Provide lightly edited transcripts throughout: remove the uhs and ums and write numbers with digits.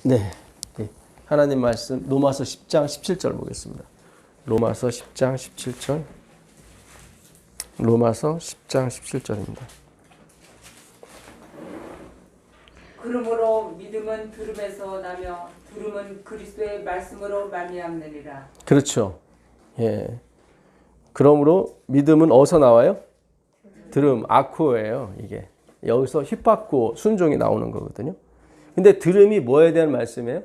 네. 네. 하나님 말씀 로마서 10장 17절 보겠습니다. 로마서 10장 17절. 로마서 10장 17절입니다. 그러므로 믿음은 들음에서 나며 들음은 그리스도의 말씀으로 말미암느니라. 그렇죠. 예. 그러므로 믿음은 어디서 나와요? 들음, 아코예요, 이게. 여기서 힙받고 순종이 나오는 거거든요. 근데 들음이 뭐에 대한 말씀이에요?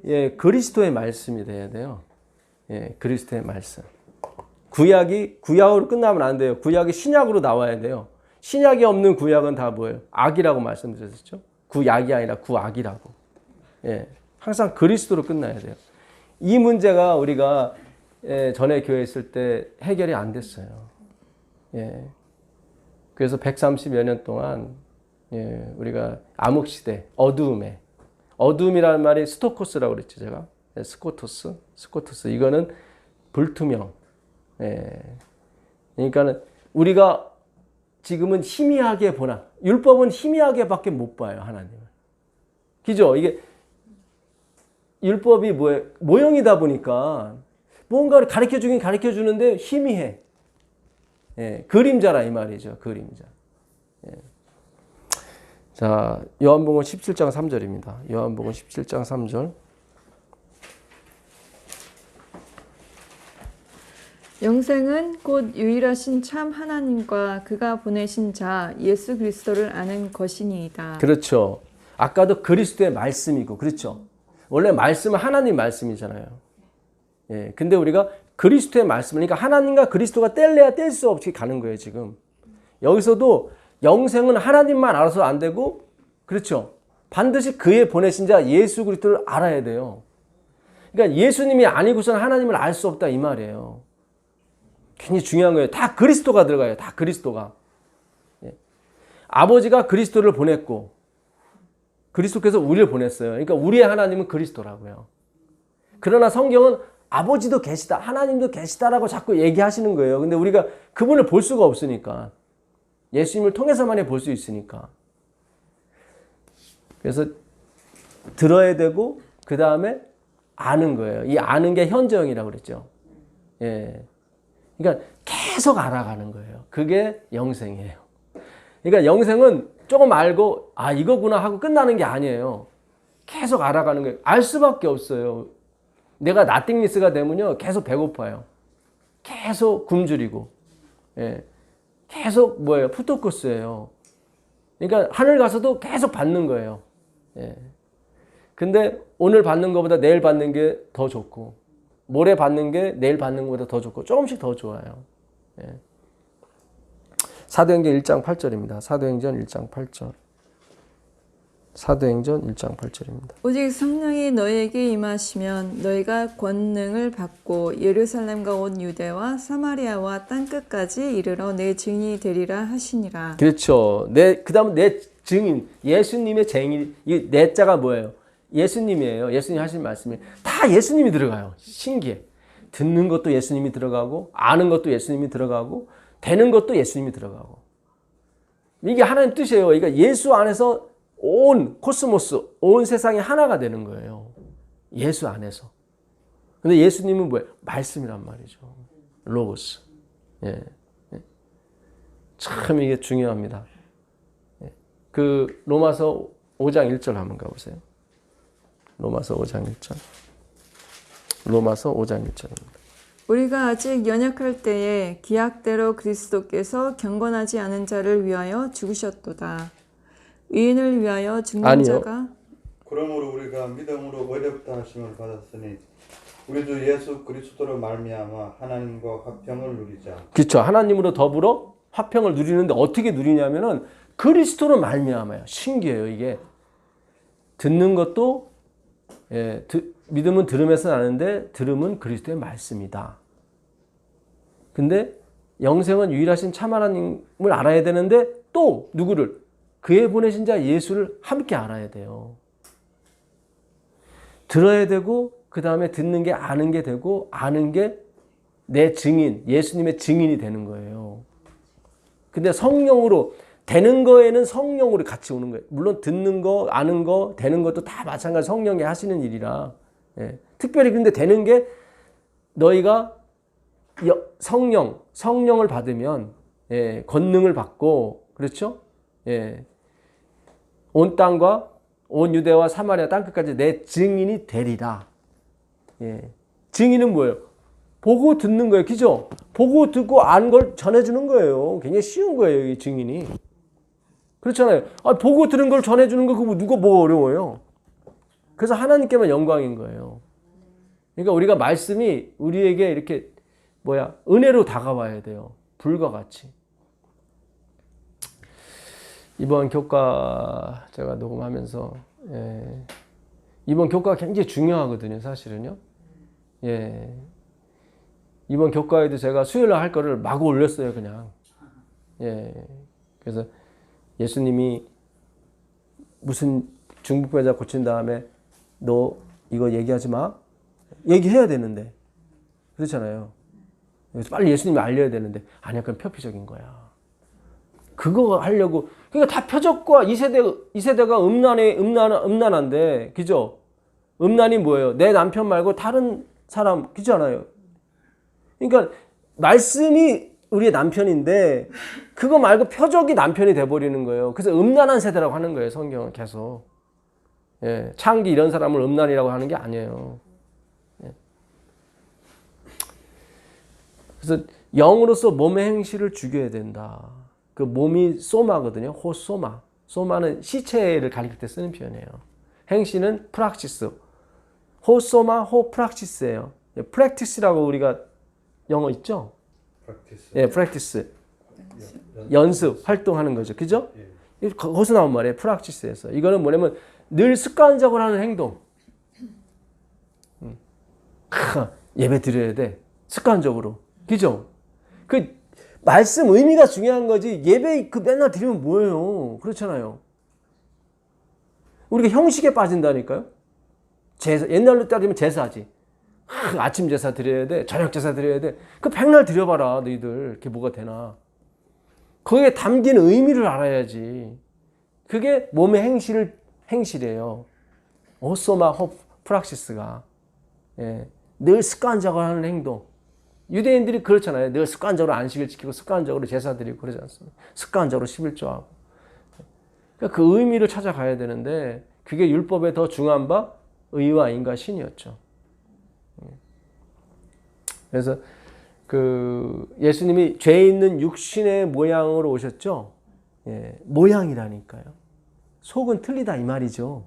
예, 그리스도의 말씀이 돼야 돼요. 예, 그리스도의 말씀. 구약으로 끝나면 안 돼요. 구약이 신약으로 나와야 돼요. 신약이 없는 구약은 다 뭐예요? 악이라고 말씀드렸죠. 구약이 아니라 구악이라고. 예, 항상 그리스도로 끝나야 돼요. 이 문제가 우리가 전에 교회 있을 때 해결이 안 됐어요. 예. 그래서 130여 년 동안 우리가 암흑시대, 어두움이라는 말이 스토코스라고 그랬죠, 제가. 스코토스. 이거는 불투명. 그러니까 우리가 지금은 희미하게 보나, 율법은 희미하게밖에 못 봐요, 하나님을. 그죠? 이게 율법이 뭐예요? 모형이다 보니까 뭔가를 가르쳐 주긴 가르쳐 주는데 희미해. 그림자라 이 말이죠. 그림자. 자, 요한복음 17장 3절입니다. 요한복음 17장 3절. 영생은 곧 유일하신 참 하나님과 그가 보내신 자 예수 그리스도를 아는 것이니이다. 그렇죠. 아까도 그리스도의 말씀이고, 그렇죠. 원래 말씀은 하나님 말씀이잖아요. 예, 근데 우리가 그리스도의 말씀을, 그러니까 하나님과 그리스도가 뗄래야 뗄 수 없이 가는 거예요, 지금. 여기서도 영생은 하나님만 알아서 안 되고, 그렇죠. 반드시 그의 보내신 자 예수 그리스도를 알아야 돼요. 그러니까 예수님이 아니고서는 하나님을 알 수 없다 이 말이에요. 굉장히 중요한 거예요. 다 그리스도가 들어가요. 다 그리스도가. 예. 아버지가 그리스도를 보냈고, 그리스도께서 우리를 보냈어요. 그러니까 우리의 하나님은 그리스도라고요. 그러나 성경은 아버지도 계시다, 하나님도 계시다라고 자꾸 얘기하시는 거예요. 근데 우리가 그분을 볼 수가 없으니까. 예수님을 통해서만이 볼 수 있으니까. 그래서 들어야 되고, 그 다음에 아는 거예요. 이 아는 게 현저형이라고 그랬죠. 예. 그러니까 계속 알아가는 거예요. 그게 영생이에요. 그러니까 영생은 조금 알고, 아, 이거구나 하고 끝나는 게 아니에요. 계속 알아가는 거예요. 알 수밖에 없어요. 내가 나띵리스가 되면요, 계속 배고파요. 계속 굶주리고, 예. 계속 뭐예요? 푸토코스예요. 그러니까 하늘 가서도 계속 받는 거예요. 예. 근데 오늘 받는 것보다 내일 받는 게 더 좋고, 모레 받는 게 내일 받는 것보다 더 좋고, 조금씩 더 좋아요. 예. 사도행전 1장 8절입니다. 사도행전 1장 8절. 사도행전 1장 8절입니다. 오직 성령이 너희에게 임하시면 너희가 권능을 받고 예루살렘과 온 유대와 사마리아와 땅끝까지 이르러 내 증인이 되리라 하시니라. 그렇죠. 그다음 내 증인, 예수님의 증인, 이 내 자가 뭐예요? 예수님이에요. 예수님 하신 말씀이 다 예수님이 들어가요. 신기해. 듣는 것도 예수님이 들어가고, 아는 것도 예수님이 들어가고, 되는 것도 예수님이 들어가고. 이게 하나님 뜻이에요. 그러니까 예수 안에서 온 코스모스, 온 세상이 하나가 되는 거예요. 예수 안에서. 근데 예수님은 뭐예요? 말씀이란 말이죠. 로고스. 예. 참 이게 중요합니다. 그 로마서 5장 1절 한번 가보세요. 로마서 5장 1절. 로마서 5장 1절입니다. 우리가 아직 연약할 때에 기약대로 그리스도께서 경건하지 않은 자를 위하여 죽으셨도다. 의인을 위하여 죽는 자가 그러므로 우리가 믿음으로 의롭다 하심을 받았으니 우리도 예수 그리스도로 말미암아 하나님과 화평을 누리자. 그렇죠. 하나님으로 더불어 화평을 누리는데 어떻게 누리냐면은 그리스도로 말미암아요. 신기해요, 이게. 듣는 것도 믿음은 들음에서 나는데 들음은 그리스도의 말씀이다. 근데 영생은 유일하신 참 하나님을 알아야 되는데 또 누구를? 그의 보내신 자 예수를 함께 알아야 돼요. 들어야 되고, 그 다음에 듣는 게 아는 게 되고, 아는 게 내 증인, 예수님의 증인이 되는 거예요. 근데 성령으로 되는 거에는 성령으로 같이 오는 거예요. 물론 듣는 거, 아는 거, 되는 것도 다 마찬가지 성령이 하시는 일이라. 예. 특별히 근데 되는 게 너희가 성령을 받으면 예, 권능을 받고 그렇죠? 예. 온 땅과 온 유대와 사마리아 땅끝까지 내 증인이 되리라. 예. 증인은 뭐예요? 보고 듣는 거예요. 그죠? 보고 듣고 아는 걸 전해주는 거예요. 굉장히 쉬운 거예요. 이 증인이. 그렇잖아요. 보고 들은 걸 전해주는 거 그거 누가 뭐 어려워요. 그래서 하나님께만 영광인 거예요. 그러니까 우리가 말씀이 우리에게 이렇게 은혜로 다가와야 돼요. 불과 같이. 이번 교과 제가 녹음하면서 이번 교과가 굉장히 중요하거든요. 사실은요. 예. 이번 교과에도 제가 수요일날 할 거를 마구 올렸어요. 그냥. 예. 그래서 예수님이 무슨 중풍병자 고친 다음에 너 이거 얘기하지 마. 얘기해야 되는데. 그렇잖아요. 그래서 빨리 예수님이 알려야 되는데 아니야. 그건 표피적인 거야. 그거 하려고. 그러니까 다 표적과 이 세대가 음란한데. 그죠? 음란이 뭐예요? 내 남편 말고 다른 사람. 그렇잖아요. 그러니까 말씀이 우리의 남편인데 그거 말고 표적이 남편이 돼버리는 거예요. 그래서 음란한 세대라고 하는 거예요. 성경은 계속. 예, 창기 이런 사람을 음란이라고 하는 게 아니에요. 예. 그래서 영으로서 몸의 행실을 죽여야 된다. 그 몸이 소마거든요. 호소마. 소마는 시체를 가리킬 때 쓰는 표현이에요. 행실은 프락시스. 호소마, 호프락시스예요. 프랙티스라고 우리가 영어 있죠? practice. 예, 프랙티스. 연습, 활동하는 거죠. 그죠? 예. 거기서 나온 말이에요. 프락티스에서. 이거는 뭐냐면 늘 습관적으로 하는 행동. 예배 드려야 돼. 습관적으로. 그죠? 그 말씀 의미가 중요한 거지. 예배 맨날 드리면 뭐예요? 그렇잖아요. 우리가 형식에 빠진다니까요. 제사, 옛날로 따지면 제사지. 아침 제사 드려야 돼. 저녁 제사 드려야 돼. 그 백날 드려봐라. 너희들. 그게 뭐가 되나. 거기에 담긴 의미를 알아야지. 그게 몸의 행실이에요. 오소마 호 프락시스가. 예. 늘 습관적으로 하는 행동. 유대인들이 그렇잖아요. 늘 습관적으로 안식을 지키고 습관적으로 제사 드리고 그러지 않습니까? 습관적으로 11조하고. 그러니까 그 의미를 찾아가야 되는데 그게 율법에 더 중요한 바 의와 인과 신이었죠. 그래서 예수님이 죄 있는 육신의 모양으로 오셨죠. 예, 모양이라니까요. 속은 틀리다 이 말이죠.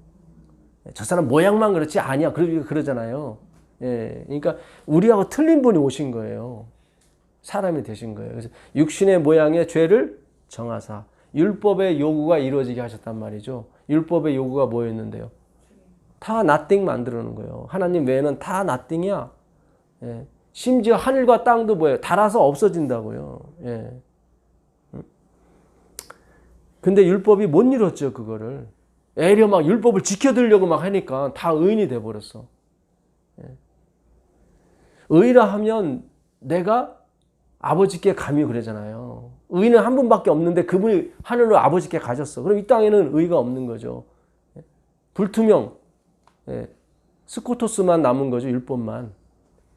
저 사람 모양만 그렇지 아니야. 그러잖아요. 예, 그러니까 우리하고 틀린 분이 오신 거예요. 사람이 되신 거예요. 그래서 육신의 모양의 죄를 정하사 율법의 요구가 이루어지게 하셨단 말이죠. 율법의 요구가 뭐였는데요? 다 nothing 만들어 놓은 거예요. 하나님 외에는 다 nothing이야. 예. 심지어 하늘과 땅도 뭐예요? 닳아서 없어진다고요. 예. 근데 율법이 못 이뤘죠, 그거를. 애려 막 율법을 지켜드리려고 막 하니까 다 의인이 돼버렸어. 예. 의라 하면 내가 아버지께 감히 그러잖아요. 의는 한 분밖에 없는데 그분이 하늘로 아버지께 가셨어. 그럼 이 땅에는 의가 없는 거죠. 예. 불투명. 예. 스코토스만 남은 거죠, 율법만.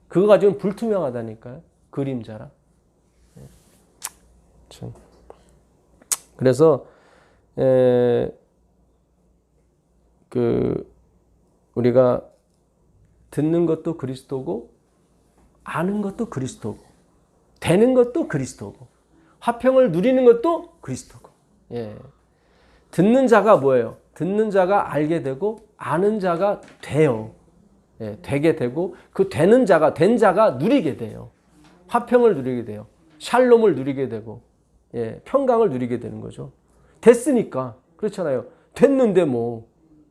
그거 가지고는 불투명하다니까요. 그림자라. 그래서 우리가 듣는 것도 그리스도고 아는 것도 그리스도고 되는 것도 그리스도고 화평을 누리는 것도 그리스도고. 예. 듣는 자가 뭐예요? 듣는 자가 알게 되고 아는 자가 돼요. 예, 되게 되고 그 된 자가 누리게 돼요. 화평을 누리게 돼요. 샬롬을 누리게 되고 예, 평강을 누리게 되는 거죠. 됐으니까. 그렇잖아요. 됐는데 뭐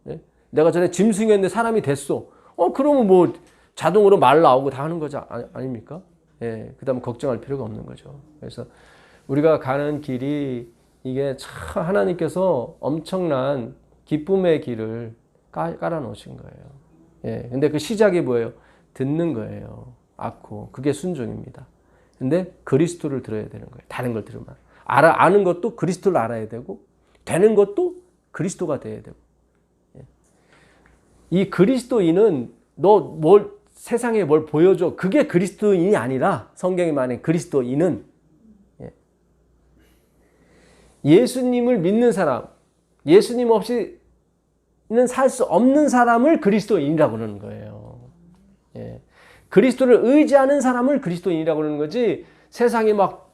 예? 내가 전에 짐승이었는데 사람이 됐어. 그러면 뭐 자동으로 말 나오고 다 하는 거죠. 아닙니까? 예, 그다음 걱정할 필요가 없는 거죠. 그래서 우리가 가는 길이 이게 참 하나님께서 엄청난 기쁨의 길을 깔아 놓으신 거예요. 예, 근데 그 시작이 뭐예요? 듣는 거예요. 그게 순종입니다. 근데 그리스도를 들어야 되는 거예요. 다른 걸 들으면. 아는 것도 그리스도를 알아야 되고 되는 것도 그리스도가 돼야 되고. 이 그리스도인은 너 세상에 뭘 보여줘. 그게 그리스도인이 아니라 성경이 말하는 그리스도인은 예수님을 믿는 사람, 예수님 없이는 살 수 없는 사람을 그리스도인이라고 그러는 거예요. 그리스도를 의지하는 사람을 그리스도인이라고 그러는 거지, 세상에서 막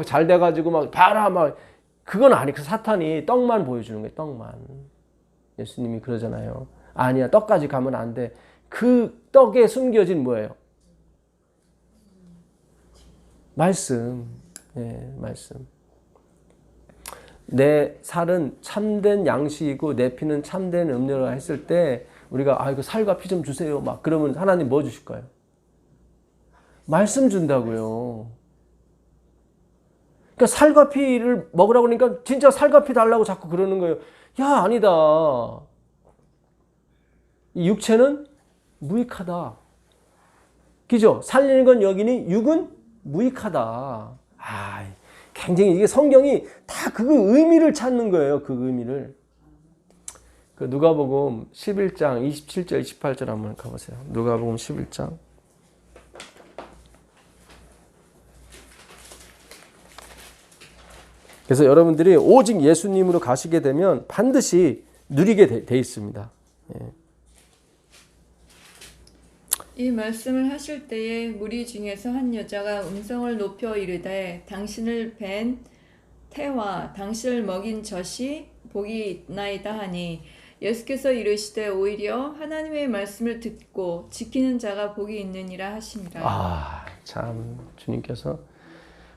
잘 돼가지고 막 봐라 막 그건 아니. 그 사탄이 떡만 보여주는 거예요. 떡만. 예수님이 그러잖아요. 아니야, 떡까지 가면 안 돼. 그 떡에 숨겨진 뭐예요? 말씀. 말씀. 내 살은 참된 양식이고 내 피는 참된 음료라 했을 때 우리가 이거 살과 피 좀 주세요. 막 그러면 하나님 뭐 주실까요? 말씀 준다고요. 그러니까 살과 피를 먹으라고 그러니까 진짜 살과 피 달라고 자꾸 그러는 거예요. 야, 아니다. 이 육체는 무익하다. 그죠? 살리는 건 여기니 육은 무익하다. 굉장히 이게 성경이 다 그 의미를 찾는 거예요. 그 의미를. 그 누가복음 11장 27절 28절 한번 가보세요. 누가복음 11장. 그래서 여러분들이 오직 예수님으로 가시게 되면 반드시 누리게 돼 있습니다. 이 말씀을 하실 때에 무리 중에서 한 여자가 음성을 높여 이르되 당신을 뵌 태와 당신을 먹인 젖이 복이 있나이다 하니 예수께서 이르시되 오히려 하나님의 말씀을 듣고 지키는 자가 복이 있느니라 하시니라. 참 주님께서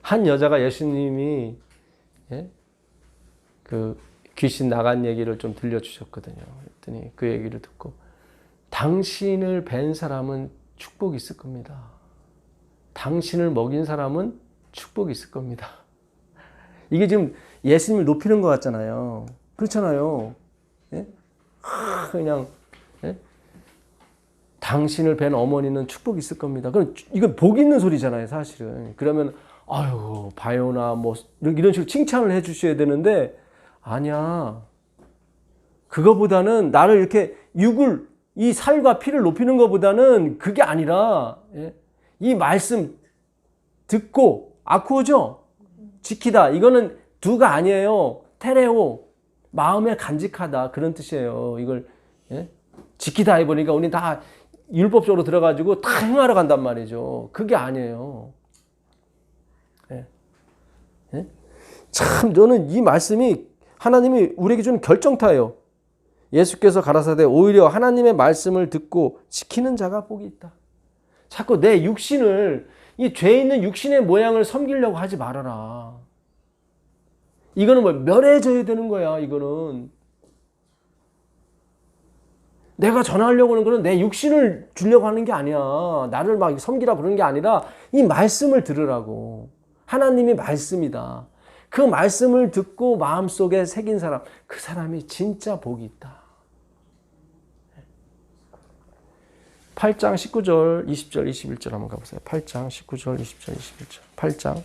한 여자가 예수님이 그 귀신 나간 얘기를 좀 들려주셨거든요. 그랬더니 그 얘기를 듣고 당신을 뵌 사람은 축복이 있을 겁니다. 당신을 먹인 사람은 축복이 있을 겁니다. 이게 지금 예수님을 높이는 것 같잖아요. 그렇잖아요. 그냥 당신을 뵌 어머니는 축복이 있을 겁니다. 그럼 이건 복 있는 소리잖아요, 사실은. 그러면 아유, 바요나 뭐 이런 식으로 칭찬을 해 주셔야 되는데 아니야. 그거보다는 나를 이렇게 이 살과 피를 높이는 것보다는 그게 아니라 이 말씀 듣고 아쿠오죠? 지키다. 이거는 두가 아니에요. 테레오. 마음에 간직하다. 그런 뜻이에요. 이걸 지키다 해보니까 우리 다 율법적으로 들어가지고 다 행하러 간단 말이죠. 그게 아니에요. 참 저는 이 말씀이 하나님이 우리에게 주는 결정타예요. 예수께서 가라사대 오히려 하나님의 말씀을 듣고 지키는 자가 복이 있다. 자꾸 내 육신을, 이 죄 있는 육신의 모양을 섬기려고 하지 말아라. 이거는 뭐 멸해져야 되는 거야. 이거는 내가 전하려고 하는 거는 내 육신을 주려고 하는 게 아니야. 나를 막 섬기라 그러는 게 아니라 이 말씀을 들으라고. 하나님의 말씀이다. 그 말씀을 듣고 마음속에 새긴 사람, 그 사람이 진짜 복이 있다. 8장 19절, 20절, 21절 한번 가보세요. 8장 19절, 20절, 21절. 8장.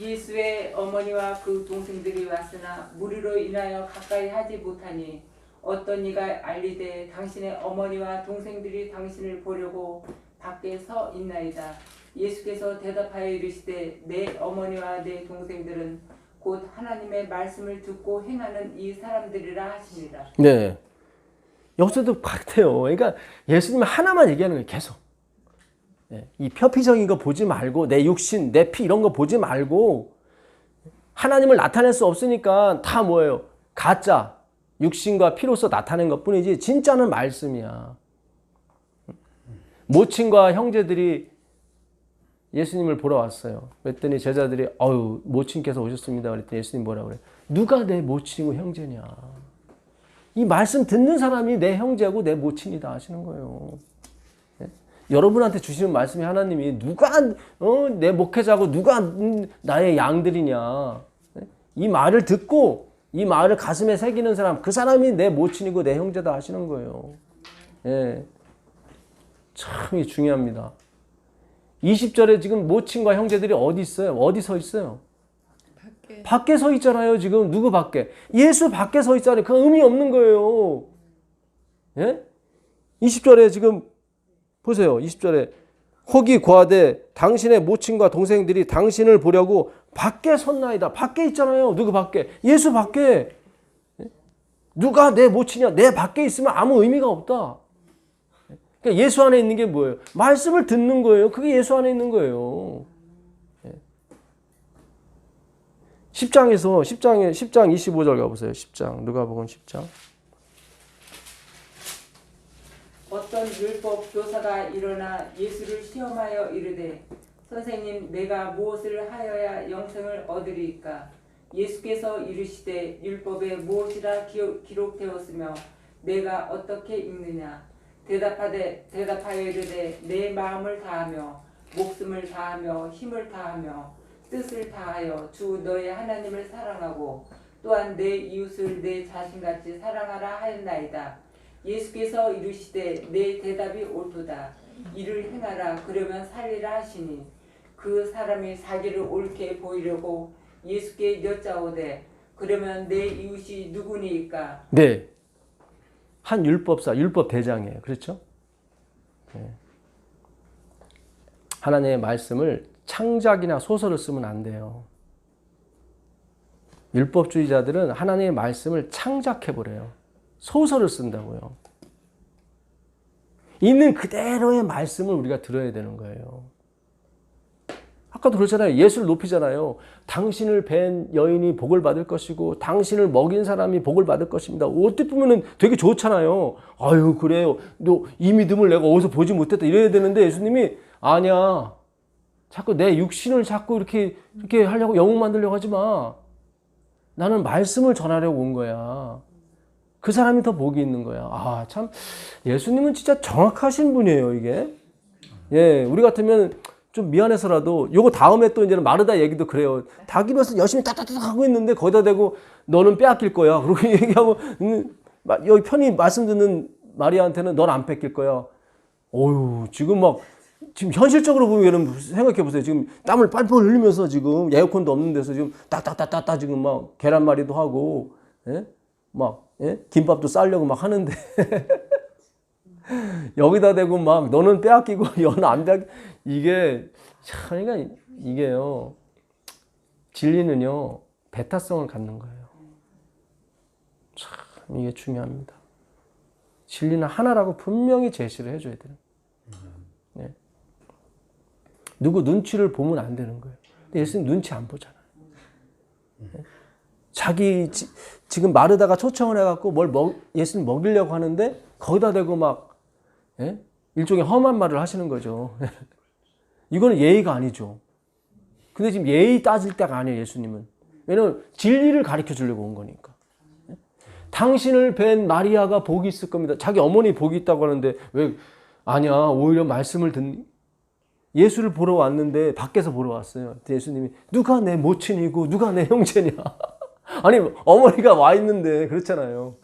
예수의 어머니와 그 동생들이 왔으나 무리로 인하여 가까이 하지 못하니 어떤 이가 알리되 당신의 어머니와 동생들이 당신을 보려고 밖에 서 있나이다. 예수께서 대답하여 이르시되 내 어머니와 내 동생들은 곧 하나님의 말씀을 듣고 행하는 이 사람들이라 하시니라. 네. 여기서도 같아요. 그러니까 예수님 하나만 얘기하는 거예요. 계속. 이 표피적인 거 보지 말고 내 육신, 내 피 이런 거 보지 말고 하나님을 나타낼 수 없으니까 다 뭐예요? 가짜, 육신과 피로서 나타낸 것뿐이지 진짜는 말씀이야. 모친과 형제들이 예수님을 보러 왔어요. 그랬더니 제자들이 모친께서 오셨습니다. 그랬더니 예수님 뭐라고 그래요? 누가 내 모친이고 형제냐. 이 말씀 듣는 사람이 내 형제고 내 모친이다 하시는 거예요. 여러분한테 주시는 말씀이 하나님이 누가 내 목회자고 누가 나의 양들이냐. 이 말을 듣고 이 말을 가슴에 새기는 사람, 그 사람이 내 모친이고 내 형제다 하시는 거예요. 참 중요합니다. 20절에 지금 모친과 형제들이 어디 있어요? 어디 서 있어요? 밖에 서 있잖아요. 지금 누구 밖에? 예수 밖에 서 있잖아요. 그 의미 없는 거예요. 예? 20절에 지금 보세요. 20절에 혹이 고하되 당신의 모친과 동생들이 당신을 보려고 밖에 섰나이다. 밖에 있잖아요. 누구 밖에? 예수 밖에. 누가 내 모친이야? 내 밖에 있으면 아무 의미가 없다. 그러니까 예수 안에 있는 게 뭐예요? 말씀을 듣는 거예요. 그게 예수 안에 있는 거예요. 10장 25절 가보세요. 10장 누가복음 10장. 어떤 율법 교사가 일어나 예수를 시험하여 이르되 선생님 내가 무엇을 하여야 영생을 얻으리까? 예수께서 이르시되 율법에 무엇이라 기록되었으며 내가 어떻게 읽느냐? 대답하여 이르되 내 마음을 다하며 목숨을 다하며 힘을 다하며 뜻을 다하여 주 너의 하나님을 사랑하고 또한 내 이웃을 내 자신같이 사랑하라 하였나이다. 예수께서 이르시되 내 대답이 옳도다. 이를 행하라 그러면 살리라 하시니 그 사람이 자기를 옳게 보이려고 예수께 여짜오되 그러면 내 이웃이 누구니까? 네. 한 율법사, 율법 대장이에요. 그렇죠? 네. 하나님의 말씀을 창작이나 소설을 쓰면 안 돼요. 율법주의자들은 하나님의 말씀을 창작해버려요. 소설을 쓴다고요. 있는 그대로의 말씀을 우리가 들어야 되는 거예요. 아까도 그렇잖아요. 예수를 높이잖아요. 당신을 뵌 여인이 복을 받을 것이고 당신을 먹인 사람이 복을 받을 것입니다. 어떻게 보면 되게 좋잖아요. 아유 그래요. 너 이 믿음을 내가 어디서 보지 못했다 이래야 되는데 예수님이 아니야. 자꾸 내 육신을 자꾸 이렇게 하려고 영웅 만들려고 하지 마. 나는 말씀을 전하려고 온 거야. 그 사람이 더 복이 있는 거야. 아, 참 예수님은 진짜 정확하신 분이에요, 이게. 예, 우리 같으면 좀 미안해서라도 요거 다음에 또 이제는 마르다 얘기도 그래요. 닭이면서 열심히 따따따 하고 있는데 거기다 대고 너는 빼앗길 거야. 그렇게 얘기하고 여기 편히 말씀 듣는 마리아한테는 넌 안 뺏길 거야. 어휴, 지금 현실적으로 보면 생각해 보세요. 지금 땀을 빨빨 흘리면서 지금 에어컨도 없는 데서 지금 따따따따 지금 막 계란말이도 하고, 예? 김밥도 싸려고 막 하는데 여기다 대고 막 너는 빼앗기고 너는 안 빼앗기 이게 참 그러니까 이게요 진리는요 배타성을 갖는 거예요. 참 이게 중요합니다. 진리는 하나라고 분명히 제시를 해줘야 돼요. 네. 누구 눈치를 보면 안 되는 거예요. 근데 예수님 눈치 안 보잖아요. 네. 자기 지금 마르다가 초청을 해갖고 예수님 먹이려고 하는데 거기다 대고 막 예? 일종의 험한 말을 하시는 거죠. 이거는 예의가 아니죠. 근데 지금 예의 따질 때가 아니에요. 예수님은. 왜냐면 진리를 가르쳐 주려고 온 거니까. 예? 당신을 뵌 마리아가 복이 있을 겁니다. 자기 어머니 복이 있다고 하는데 왜 아니야 오히려 말씀을 예수를 보러 왔는데 밖에서 보러 왔어요. 예수님이 누가 내 모친이고 누가 내 형제냐. 아니 어머니가 와 있는데 그렇잖아요.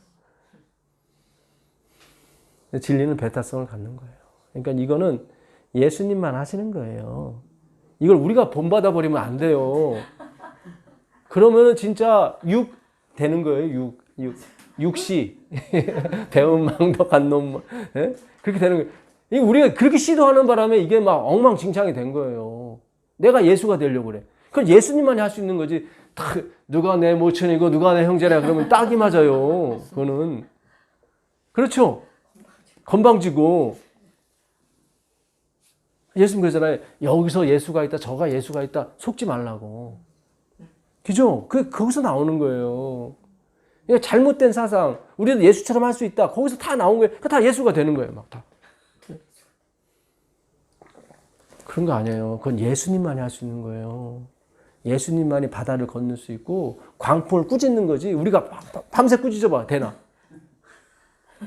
진리는 배타성을 갖는 거예요. 그러니까 이거는 예수님만 하시는 거예요. 이걸 우리가 본받아 버리면 안 돼요. 그러면은 진짜 육 되는 거예요. 육시 배은망덕한 놈 예? 그렇게 되는 거예요. 우리가 그렇게 시도하는 바람에 이게 막 엉망진창이 된 거예요. 내가 예수가 되려고 그래. 그건 예수님만이 할 수 있는 거지. 누가 내 모친이고 누가 내 형제라 그러면 딱이 맞아요. 그거는 그렇죠. 건방지고 예수님 그러잖아요. 여기서 예수가 있다 저가 예수가 있다 속지 말라고. 그죠? 거기서 나오는 거예요. 그러니까 잘못된 사상 우리도 예수처럼 할 수 있다. 거기서 다 나온 거예요. 다 예수가 되는 거예요. 막 다. 그런 거 아니에요. 그건 예수님만이 할 수 있는 거예요. 예수님만이 바다를 건널 수 있고 광풍을 꾸짖는 거지 우리가 밤새 꾸짖어봐 되나?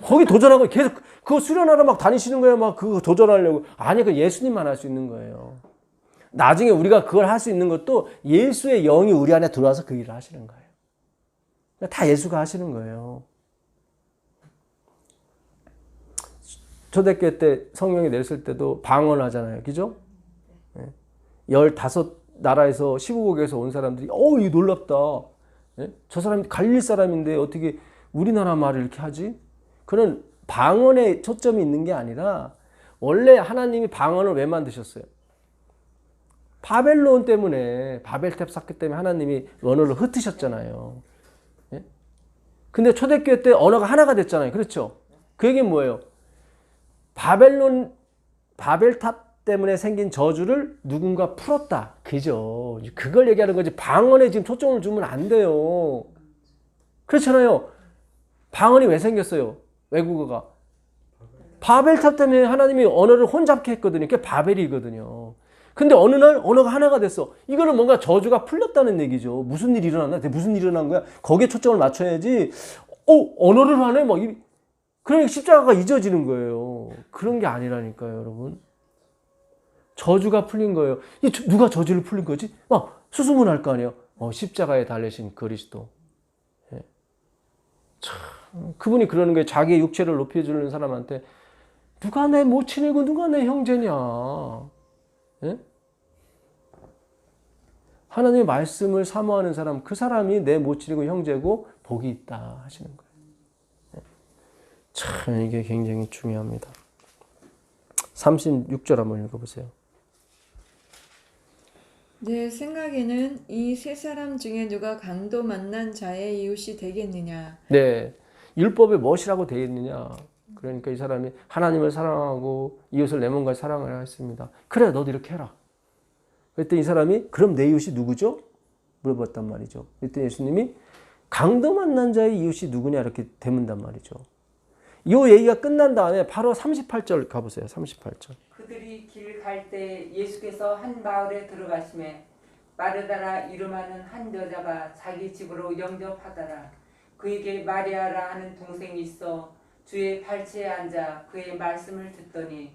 거기 도전하고 계속 그거 수련하러 막 다니시는 거예요. 막 그거 도전하려고. 아니 그 예수님만 할 수 있는 거예요. 나중에 우리가 그걸 할 수 있는 것도 예수의 영이 우리 안에 들어와서 그 일을 하시는 거예요. 다 예수가 하시는 거예요. 초대교회 때 성령이 내렸을 때도 방언하잖아요. 그죠? 15나라에서 15국에서 온 사람들이 이거 놀랍다. 예? 저 사람이 갈릴 사람인데 어떻게 우리나라 말을 이렇게 하지? 그런 방언에 초점이 있는 게 아니라 원래 하나님이 방언을 왜 만드셨어요? 바벨론 때문에, 바벨탑 쌓기 때문에 하나님이 언어를 흩으셨잖아요. 예? 근데 초대교회 때 언어가 하나가 됐잖아요. 그렇죠? 그 얘기는 뭐예요? 바벨탑 때문에 생긴 저주를 누군가 풀었다. 그죠? 그걸 얘기하는 거지. 방언에 지금 초점을 주면 안 돼요. 그렇잖아요. 방언이 왜 생겼어요? 외국어가. 바벨탑 때문에 하나님이 언어를 혼잡게 했거든요. 그게 바벨이거든요. 근데 어느 날 언어가 하나가 됐어. 이거는 뭔가 저주가 풀렸다는 얘기죠. 무슨 일이 일어났나? 무슨 일이 일어난 거야? 거기에 초점을 맞춰야지. 언어를 하네? 막 그러니까 십자가가 잊어지는 거예요. 그런 게 아니라니까요, 여러분. 저주가 풀린 거예요. 누가 저주를 풀린 거지? 수소문할 거 아니에요. 십자가에 달리신 그리스도. 예. 참, 그분이 그러는 거예요. 자기의 육체를 높여주는 사람한테 누가 내 모친이고 누가 내 형제냐. 예? 하나님의 말씀을 사모하는 사람, 그 사람이 내 모친이고 형제고 복이 있다 하시는 거예요. 예. 참 이게 굉장히 중요합니다. 36절 한번 읽어보세요. 내 생각에는 이 세 사람 중에 누가 강도 만난 자의 이웃이 되겠느냐. 네, 율법에 무엇이라고 되어 있느냐. 그러니까 이 사람이 하나님을 사랑하고 이웃을 내 몸과 사랑을 했습니다. 그래, 너도 이렇게 해라. 그랬더니 이 사람이 그럼 내 이웃이 누구죠? 물어봤단 말이죠. 그랬더니 예수님이 강도 만난 자의 이웃이 누구냐 이렇게 대문단 말이죠. 이 얘기가 끝난 다음에 바로 38절 가보세요. 38절. 그들이 길 갈 때 예수께서 한 마을에 들어가심에 마르다라 이름하는 한 여자가 자기 집으로 영접하더라. 그에게 마리아라 하는 동생이 있어 주의 발치에 앉아 그의 말씀을 듣더니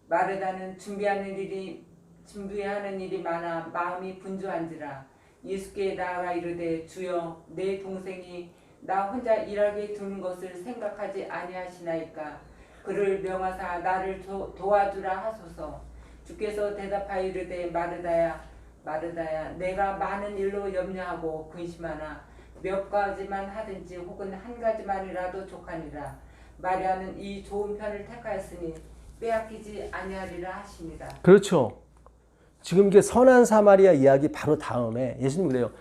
마르다는 준비하는 일이 많아 마음이 분주한지라. 예수께 나아가 이르되 주여 내 동생이 나 혼자 일하게 두는 것을 생각하지 아니하시나이까. 그를 명하사 나를 도와주라 하소서. 주께서 대답하여 이르되 마르다야 마르다야 내가 많은 일로 염려하고 근심하나 몇 가지만 하든지 혹은 한 가지만이라도 족하니라. 마리아는 이 좋은 편을 택하였으니 빼앗기지 아니하리라 하십니다. 그렇죠. 지금 이게 선한 사마리아 이야기 바로 다음에 예수님 그래요.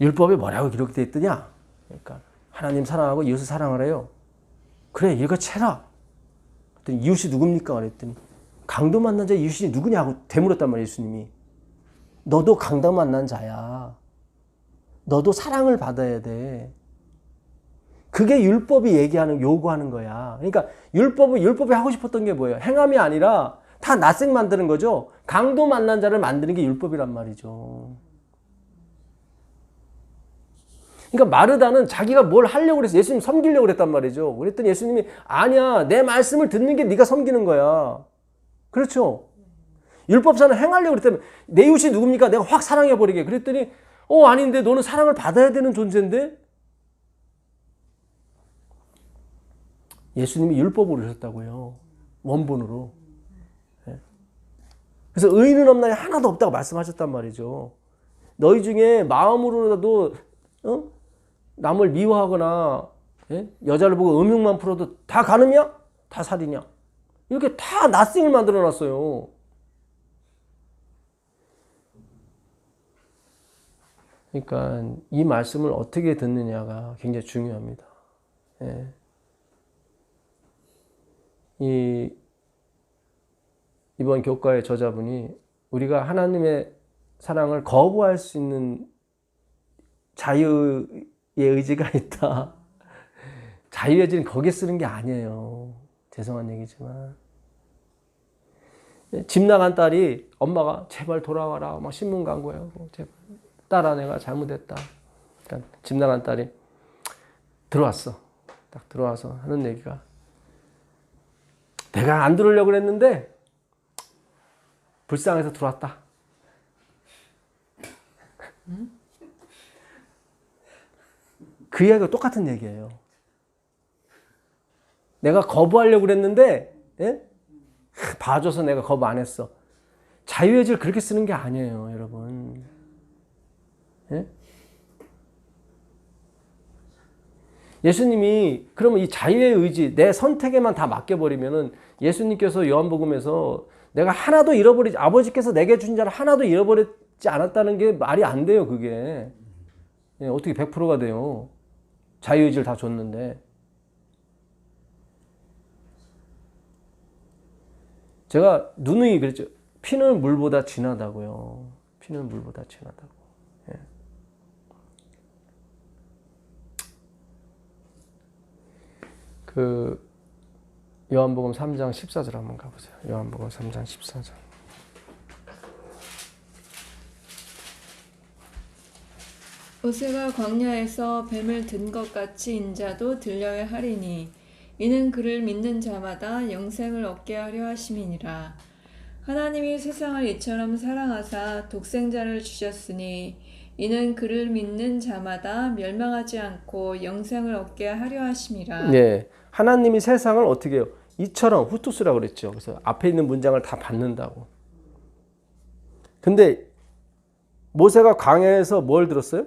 율법에 뭐라고 기록되어 있더냐? 그러니까 하나님 사랑하고 이웃을 사랑하래요. 그래, 이같이 해라. 그랬더니 이웃이 누굽니까? 그랬더니 강도 만난 자 이웃이 누구냐고 되물었단 말이에요. 예수님이. 너도 강도 만난 자야. 너도 사랑을 받아야 돼. 그게 율법이 요구하는 거야. 그러니까 율법이 하고 싶었던 게 뭐예요? 행함이 아니라 다 낯생 만드는 거죠. 강도 만난 자를 만드는 게 율법이란 말이죠. 그러니까 마르다는 자기가 뭘 하려고 그랬어. 예수님 섬기려고 그랬단 말이죠. 그랬더니 예수님이 아니야. 내 말씀을 듣는 게 네가 섬기는 거야. 그렇죠? 율법사는 행하려고 그랬다면 내 이웃이 누굽니까? 내가 확 사랑해버리게. 그랬더니 아닌데 너는 사랑을 받아야 되는 존재인데? 예수님이 율법으로 오셨다고요. 원본으로. 그래서 의인은 없나니 하나도 없다고 말씀하셨단 말이죠. 너희 중에 마음으로라도 남을 미워하거나 여자를 보고 음흉만 풀어도 다 간음이야? 다 살이냐? 이렇게 다 낯생을 만들어놨어요. 그러니까 이 말씀을 어떻게 듣느냐가 굉장히 중요합니다. 이번 교과의 저자분이 우리가 하나님의 사랑을 거부할 수 있는 자유의 의지가 있다. 자유의 의지는 거기에 쓰는 게 아니에요. 죄송한 얘기지만. 집 나간 딸이 엄마가 제발 돌아와라. 막 신문 광고하고 제발 딸아 내가 잘못했다. 그러니까 집 나간 딸이 들어왔어. 딱 들어와서 하는 얘기가 내가 안 들으려고 그랬는데 불쌍해서 들어왔다. 그 이야기가 똑같은 얘기예요. 내가 거부하려고 그랬는데 봐줘서 내가 거부 안 했어. 자유의 질 그렇게 쓰는 게 아니에요, 여러분. 예? 예수님이 그러면 이 자유의 의지, 내 선택에만 다 맡겨버리면은 예수님께서 요한복음에서 내가 하나도 잃어버리지, 아버지께서 내게 주신 자를 하나도 잃어버리지 않았다는 게 말이 안 돼요, 그게. 예, 어떻게 100%가 돼요? 자유의 의지를 다 줬는데. 제가 누누이 그랬죠. 피는 물보다 진하다고요. 피는 물보다 진하다고. 예. 그 요한복음 3장 14절 한번 가보세요. 요한복음 3장 14절. 모세가 광야에서 뱀을 든 것 같이 인자도 들려야 하리니 이는 그를 믿는 자마다 영생을 얻게 하려 하심이니라. 하나님이 세상을 이처럼 사랑하사 독생자를 주셨으니 이는 그를 믿는 자마다 멸망하지 않고 영생을 얻게 하려 하심이라. 네, 하나님이 세상을 어떻게 해요? 이처럼 후투스라고 그랬죠. 그래서 앞에 있는 문장을 다 받는다고. 근데 모세가 광야에서 뭘 들었어요?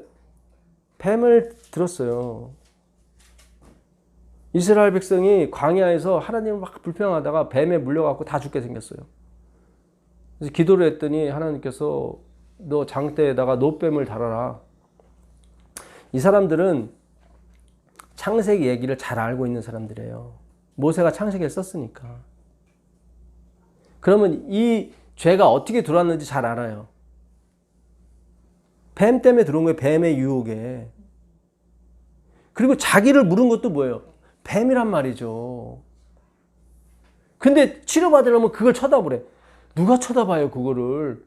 뱀을 들었어요. 이스라엘 백성이 광야에서 하나님을 막 불평하다가 뱀에 물려갖고 다 죽게 생겼어요. 그래서 기도를 했더니 하나님께서 너 장대에다가 노뱀을 달아라. 이 사람들은 창세기 얘기를 잘 알고 있는 사람들이에요. 모세가 창세기를 썼으니까. 그러면 이 죄가 어떻게 들어왔는지 잘 알아요. 뱀 때문에 들어온 거예요. 뱀의 유혹에. 그리고 자기를 물은 것도 뭐예요? 뱀이란 말이죠. 근데 치료받으려면 그걸 쳐다보래. 누가 쳐다봐요, 그거를.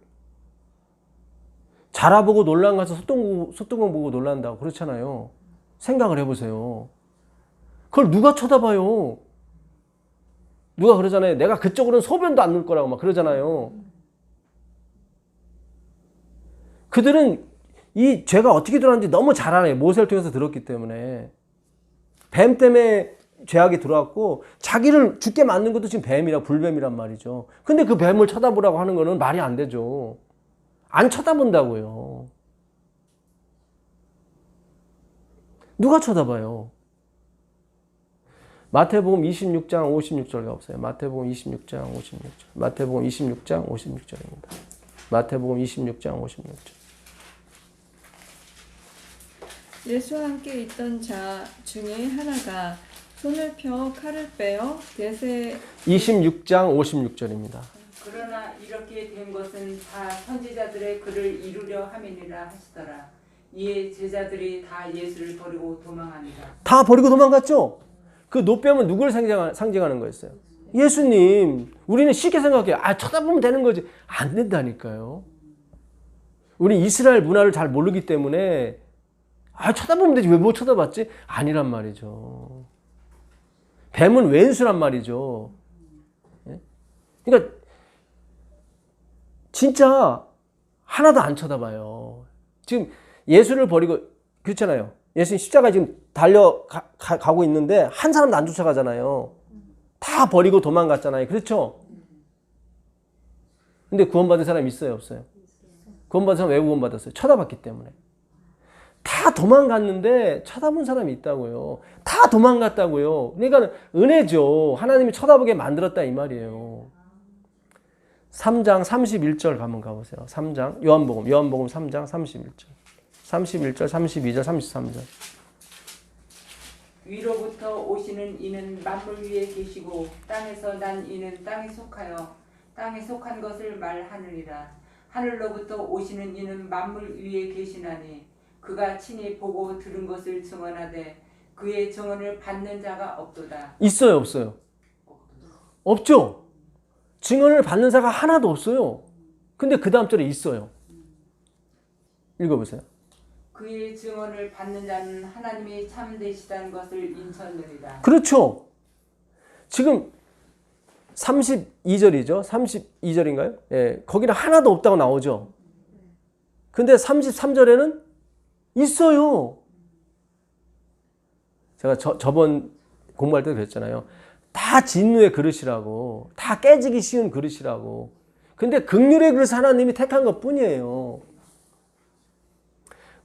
자라보고 놀란 가서 소뚜껑 보고 놀란다고 그렇잖아요. 생각을 해보세요. 그걸 누가 쳐다봐요? 누가 그러잖아요. 내가 그쪽으로는 소변도 안 넣을 거라고 막 그러잖아요. 그들은 이 죄가 어떻게 들어왔는지 너무 잘 알아요. 모세를 통해서 들었기 때문에. 뱀 때문에 죄악이 들어왔고 자기를 죽게 만든 것도 지금 뱀이라 불뱀이란 말이죠. 근데 그 뱀을 쳐다보라고 하는 거는 말이 안 되죠. 안 쳐다본다고요. 누가 쳐다봐요? 마태복음 26장 56절 가보세요. 마태복음 26장 56절. 마태복음 26장 56절입니다. 마태복음 26장 56절. 예수와 함께 있던 자 중에 하나가 손을 펴 칼을 빼어 대세 26장 56절입니다. 그러나 이렇게 된 것은 다 선지자들의 글을 이루려 함이니라 하시더라. 이에 제자들이 다 예수를 버리고 도망하니라. 다 버리고 도망갔죠? 그 노뱀은 누구를 상징하는 거였어요? 예수님. 우리는 쉽게 생각해요. 아, 쳐다보면 되는 거지. 안 된다니까요. 우리 이스라엘 문화를 잘 모르기 때문에 아, 쳐다보면 되지. 왜 못 쳐다봤지? 아니란 말이죠. 뱀은 왼수란 말이죠. 그러니까 진짜 하나도 안 쳐다봐요. 지금 예수를 버리고 그렇잖아요. 예수님 십자가 지금 달려가고 있는데 한 사람도 안 쫓아가잖아요. 다 버리고 도망갔잖아요. 그렇죠? 근데 구원받은 사람 있어요? 없어요? 구원받은 사람 왜 구원받았어요? 쳐다봤기 때문에. 다 도망갔는데 쳐다본 사람이 있다고요. 다 도망갔다고요. 그러니까 은혜죠. 하나님이 쳐다보게 만들었다 이 말이에요. 3장 31절 한번 가보세요. 3장 요한복음 3장 31절. 31절, 32절, 33절. 위로부터 오시는 이는 만물 위에 계시고 땅에서 난 이는 땅에 속하여 땅에 속한 것을 말하느니라. 하늘로부터 오시는 이는 만물 위에 계시나니 그가 친히 보고 들은 것을 증언하되 그의 증언을 받는 자가 없도다. 있어요, 없어요? 없죠? 증언을 받는 자가 하나도 없어요. 근데 그 다음 절에 있어요. 읽어보세요. 그의 증언을 받는 자는 하나님이 참되시다는 것을 인천느니라. 그렇죠. 지금 32절이죠. 32절인가요? 예, 거기는 하나도 없다고 나오죠. 근데 33절에는 있어요. 제가 저번 공부할 때 그랬잖아요. 다 진노의 그릇이라고. 다 깨지기 쉬운 그릇이라고. 근데 긍휼에 그래서 하나님이 택한 것 뿐이에요.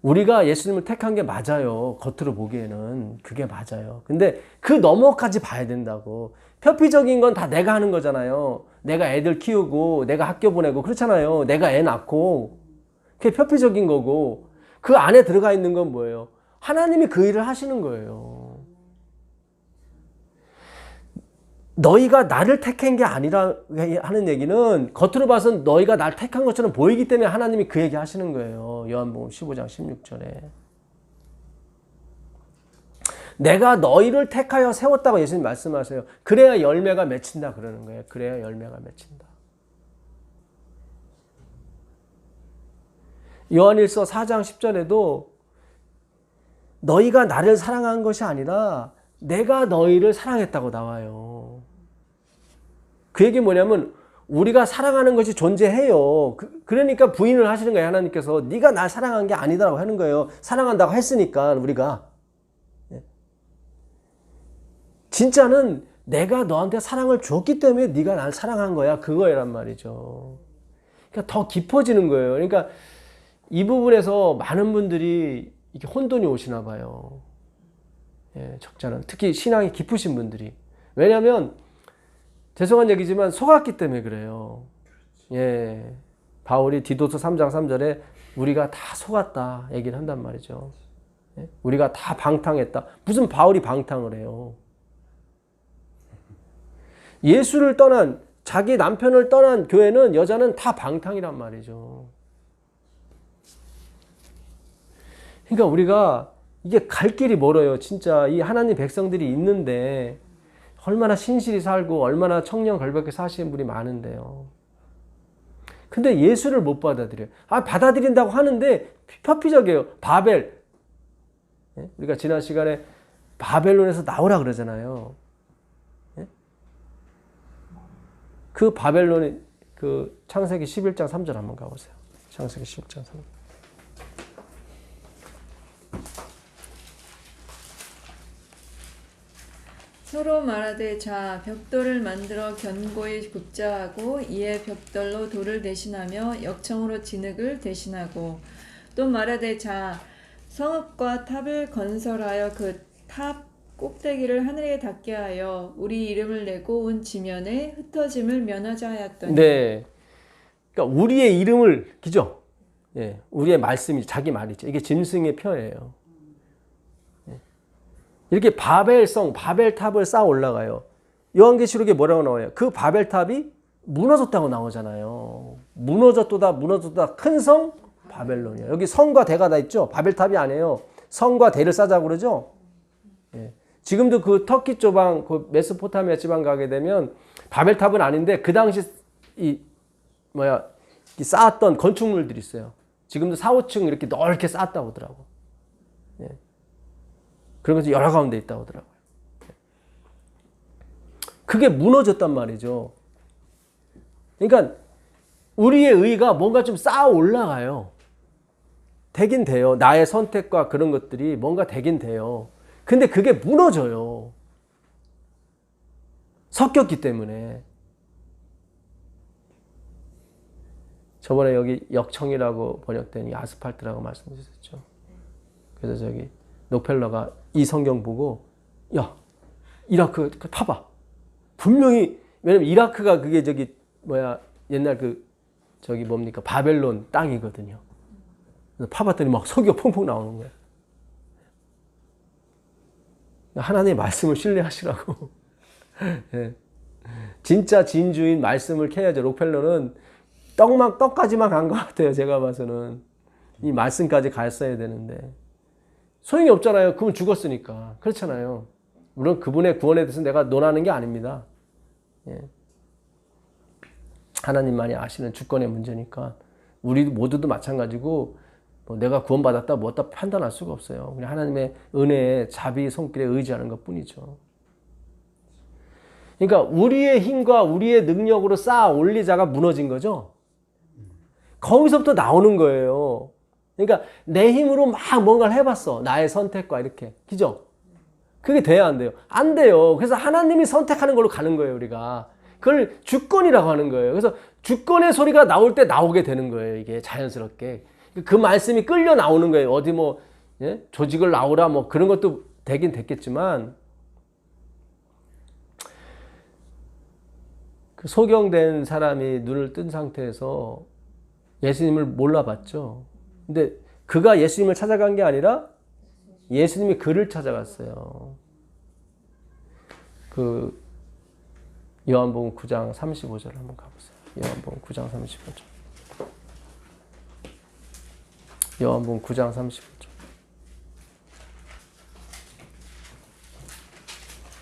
우리가 예수님을 택한 게 맞아요. 겉으로 보기에는 그게 맞아요. 근데 그 너머까지 봐야 된다고. 표피적인 건 다 내가 하는 거잖아요. 내가 애들 키우고 내가 학교 보내고 그렇잖아요. 내가 애 낳고. 그게 표피적인 거고 그 안에 들어가 있는 건 뭐예요? 하나님이 그 일을 하시는 거예요. 너희가 나를 택한 게 아니라 하는 얘기는 겉으로 봐서는 너희가 날 택한 것처럼 보이기 때문에 하나님이 그 얘기 하시는 거예요. 요한복음 15장 16절에. 내가 너희를 택하여 세웠다고 예수님 말씀하세요. 그래야 열매가 맺힌다 그러는 거예요. 그래야 열매가 맺힌다. 요한일서 4장 10절에도 너희가 나를 사랑한 것이 아니라 내가 너희를 사랑했다고 나와요. 그 얘기 뭐냐면 우리가 사랑하는 것이 존재해요. 그러니까 부인을 하시는 거예요. 하나님께서 네가 날 사랑한 게 아니다라고 하는 거예요. 사랑한다고 했으니까 우리가. 진짜는 내가 너한테 사랑을 줬기 때문에 네가 날 사랑한 거야. 그거란 말이죠. 그러니까 더 깊어지는 거예요. 그러니까 이 부분에서 많은 분들이 이게 혼돈이 오시나 봐요. 적잖아요. 특히 신앙이 깊으신 분들이. 왜냐하면 죄송한 얘기지만 속았기 때문에 그래요. 바울이 디도서 3장 3절에 우리가 다 속았다 얘기를 한단 말이죠. 우리가 다 방탕했다. 무슨 바울이 방탕을 해요. 예수를 떠난 자기 남편을 떠난 교회는 여자는 다 방탕이란 말이죠. 그러니까 우리가 이게 갈 길이 멀어요. 진짜 이 하나님 백성들이 있는데 얼마나 신실히 살고 얼마나 청렴걸벽하게 사시는 분이 많은데요. 근데 예수를 못 받아들여요. 받아들인다고 하는데 표피적이에요. 바벨. 우리가 지난 시간에 바벨론에서 나오라 그러잖아요. 그 바벨론이 그 창세기 11장 3절 한번 가보세요. 창세기 11장 3절. 서로 말하되 자 벽돌을 만들어 견고히 굽자 하고 이에 벽돌로 돌을 대신하며 역청으로 진흙을 대신하고 또 말하되 자 성읍과 탑을 건설하여 그 탑 꼭대기를 하늘에 닿게 하여 우리 이름을 내고 온 지면에 흩어짐을 면하자 하였더니. 네. 그러니까 우리의 이름을 기죠. 우리의 말씀이 자기 말이죠. 이게 짐승의 표예요. 이렇게 바벨성, 바벨탑을 쌓아 올라가요. 요한계시록에 뭐라고 나와요? 그 바벨탑이 무너졌다고 나오잖아요. 무너졌다 큰 성 바벨론이에요. 여기 성과 대가 다 있죠. 바벨탑이 아니에요. 성과 대를 쌓자고 그러죠. 지금도 그 터키 조방, 그 메소포타미아 지방 가게 되면 바벨탑은 아닌데 그 당시 이 쌓았던 건축물들이 있어요. 지금도 4, 5층 이렇게 넓게 쌓았다고 하더라고. 그런 것이 여러 가운데 있다고 하더라고요. 그게 무너졌단 말이죠. 그러니까 우리의 의가 뭔가 좀 쌓아 올라가요. 되긴 돼요. 나의 선택과 그런 것들이 뭔가 되긴 돼요. 근데 그게 무너져요. 섞였기 때문에. 저번에 여기 역청이라고 번역된 이 아스팔트라고 말씀드렸죠. 그래서 저기 록펠러가 이 성경 보고 야 이라크 타봐. 분명히 왜냐면 이라크가 그게 저기 옛날 그 저기 뭡니까 바벨론 땅이거든요. 그래서 파봤더니 막 석유가 퐁퐁 나오는 거예요. 하나님의 말씀을 신뢰하시라고. 진짜 진주인 말씀을 캐야죠. 록펠러는 떡까지만 간 것 같아요. 제가 봐서는 이 말씀까지 갔어야 되는데 소용이 없잖아요. 그분 죽었으니까. 그렇잖아요. 물론 그분의 구원에 대해서 내가 논하는 게 아닙니다. 하나님만이 아시는 주권의 문제니까 우리 모두도 마찬가지고 내가 구원받았다 뭐다 판단할 수가 없어요. 그냥 하나님의 은혜에 자비 손길에 의지하는 것뿐이죠. 그러니까 우리의 힘과 우리의 능력으로 쌓아 올리자가 무너진 거죠. 거기서부터 나오는 거예요. 그러니까 내 힘으로 막 뭔가를 해봤어. 나의 선택과 이렇게. 그죠? 그게 돼야 안 돼요. 안 돼요. 그래서 하나님이 선택하는 걸로 가는 거예요, 우리가. 그걸 주권이라고 하는 거예요. 그래서 주권의 소리가 나올 때 나오게 되는 거예요. 이게 자연스럽게. 그 말씀이 끌려 나오는 거예요. 어디 뭐 예? 조직을 나오라 뭐 그런 것도 되긴 됐겠지만 그 소경된 사람이 눈을 뜬 상태에서 예수님을 몰라봤죠. 근데 그가 예수님을 찾아간 게 아니라 예수님이 그를 찾아갔어요. 그 요한복음 9장 35절 한번 가보세요. 요한복음 9장 35절. 요한복음 9장 35절.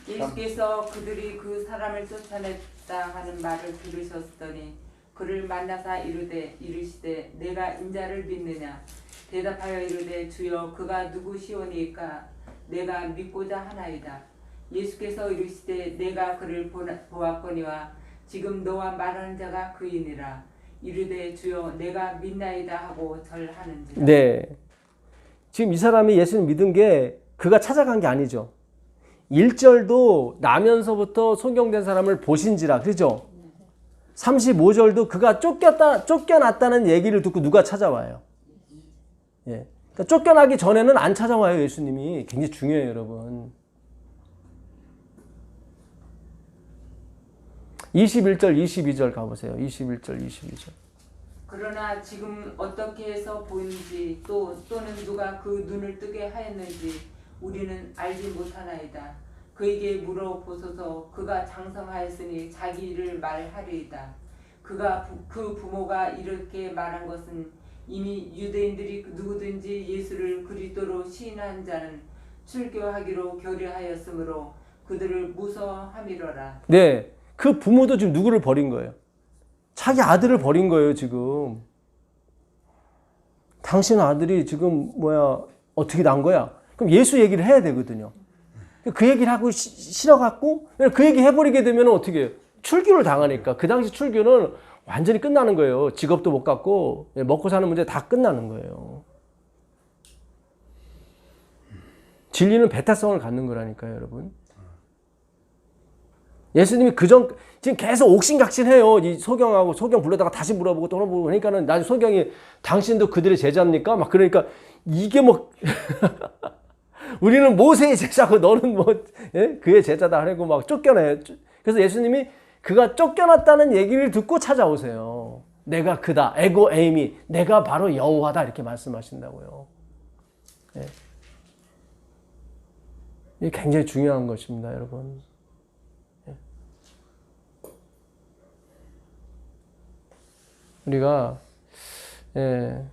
예수께서 그들이 그 사람을 쫓아냈다 하는 말을 들으셨더니 그를 만나사 이르시되 내가 인자를 믿느냐 대답하여 이르되 주여 그가 누구시오니까 내가 믿고자 하나이다. 예수께서 이르시되 내가 그를 보았거니와 지금 너와 말하는 자가 그이니라. 이르되 주여 내가 믿나이다 하고 절하는지라. 네. 지금 이 사람이 예수님 믿은 게 그가 찾아간 게 아니죠. 1절도 나면서부터 소경된 사람을 보신지라. 그죠? 35절도 그가 쫓겨났다는 얘기를 듣고 누가 찾아와요. 예. 그러니까 쫓겨나기 전에는 안 찾아와요, 예수님이. 굉장히 중요해요, 여러분. 21절, 22절 가보세요. 21절, 22절. 그러나 지금 어떻게 해서 보이는지 또는 누가 그 눈을 뜨게 하였는지 우리는 알지 못하나이다. 그에게 물어보소서. 그가 장성하였으니 자기 일을 말하리이다. 그 부모가 이렇게 말한 것은 이미 유대인들이 누구든지 예수를 그리스도로 시인한 자는 출교하기로 교례하였으므로 그들을 무서워함이로라. 네. 그 부모도 지금 누구를 버린 거예요? 자기 아들을 버린 거예요, 지금. 당신 아들이 지금 어떻게 난 거야? 그럼 예수 얘기를 해야 되거든요. 그 얘기를 하고 싫어갖고 그 얘기 해버리게 되면 어떻게 해요? 출교를 당하니까. 그 당시 출교는 완전히 끝나는 거예요. 직업도 못 갖고 먹고 사는 문제 다 끝나는 거예요. 진리는 배타성을 갖는 거라니까요, 여러분. 예수님이 지금 계속 옥신각신해요. 이 소경 불러다가 다시 물어보고 또 물어보고 그러니까는 나중에 소경이 당신도 그들의 제자입니까? 막 그러니까 이게 뭐 우리는 모세의 제자고 너는 그의 제자다 하고 막 쫓겨나요. 그래서 예수님이 그가 쫓겨났다는 얘기를 듣고 찾아오세요. 내가 그다. 에고 에이미. 내가 바로 여호와다. 이렇게 말씀하신다고요. 네. 이게 굉장히 중요한 것입니다, 여러분. 우리가 하여튼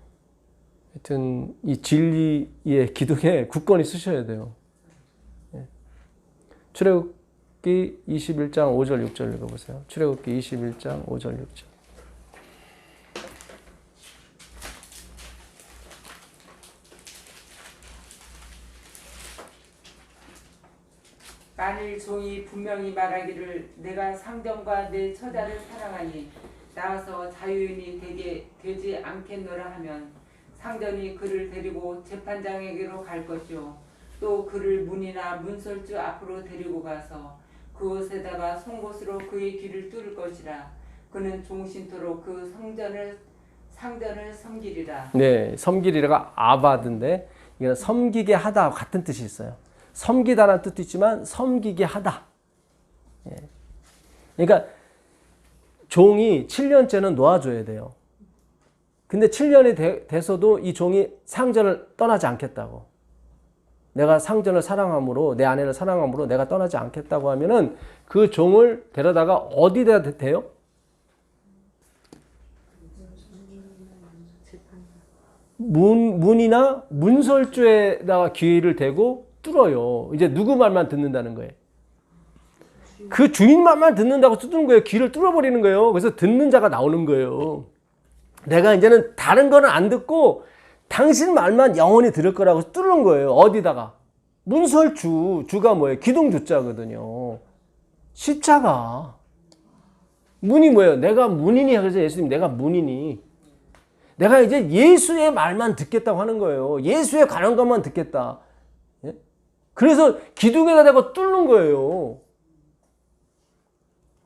이 진리의 기둥에 굳건히 쓰셔야 돼요. 출애굽기 21장 5절 6절 읽어보세요. 출애굽기 21장 5절 6절. 만일 종이 분명히 말하기를 내가 상전과 내 처자를 사랑하니 나와서 자유인이 되지 않겠노라 하면 상전이 그를 데리고 재판장에게로 갈 것이요 또 그를 문이나 문설주 앞으로 데리고 가서 그곳에다가 송곳으로 그의 귀를 뚫을 것이라. 그는 종신토록 그 상전을 섬기리라. 네, 섬기리라가 아바드인데 이건 섬기게 하다 같은 뜻이 있어요. 섬기다라는 뜻도 있지만 섬기게 하다. 예. 그러니까 종이 7년째는 놓아줘야 돼요. 근데 7년이 돼서도 이 종이 상전을 떠나지 않겠다고. 내가 상전을 사랑함으로 내 아내를 사랑함으로 내가 떠나지 않겠다고 하면은 그 종을 데려다가 어디다 대요? 문이나 문설주에다가 귀를 대고 뚫어요. 이제 누구 말만 듣는다는 거예요. 그 주인 말만 듣는다고 뚫는 거예요. 귀를 뚫어버리는 거예요. 그래서 듣는 자가 나오는 거예요. 내가 이제는 다른 거는 안 듣고 당신 말만 영원히 들을 거라고 뚫는 거예요. 어디다가? 문설주. 주가 뭐예요? 기둥주자거든요. 십자가. 문이 뭐예요? 내가 문이니. 그래서 예수님 내가 문이니. 내가 이제 예수의 말만 듣겠다고 하는 거예요. 예수에 관한 것만 듣겠다. 예? 그래서 기둥에다 대고 뚫는 거예요.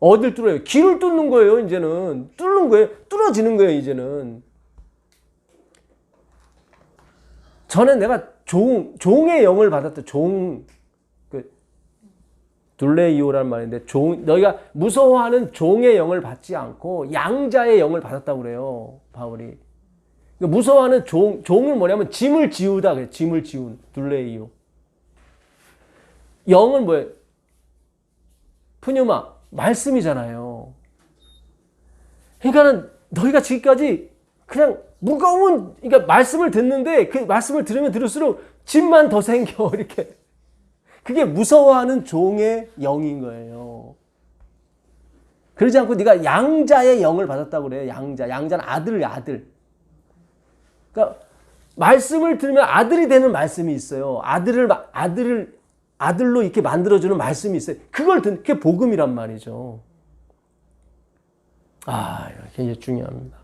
어딜 뚫어요? 길을 뚫는 거예요, 이제는. 뚫는 거예요. 뚫어지는 거예요, 이제는. 전에 내가 종의 영을 받았다. 둘레이오라는 말인데, 너희가 무서워하는 종의 영을 받지 않고 양자의 영을 받았다고 그래요, 바울이. 무서워하는 종은 뭐냐면 짐을 지우다 그래. 짐을 지운 둘레이오. 영은 뭐예요? 푸뉴마 말씀이잖아요. 그러니까는 너희가 지금까지 그냥 무거운 그러니까 말씀을 듣는데 그 말씀을 들으면 들을수록 짐만 더 생겨 이렇게. 그게 무서워하는 종의 영인 거예요. 그러지 않고 네가 양자의 영을 받았다고 그래요. 양자는 아들. 그러니까 말씀을 들으면 아들이 되는 말씀이 있어요. 아들로 이렇게 만들어주는 말씀이 있어요. 그게 복음이란 말이죠. 이게 중요합니다.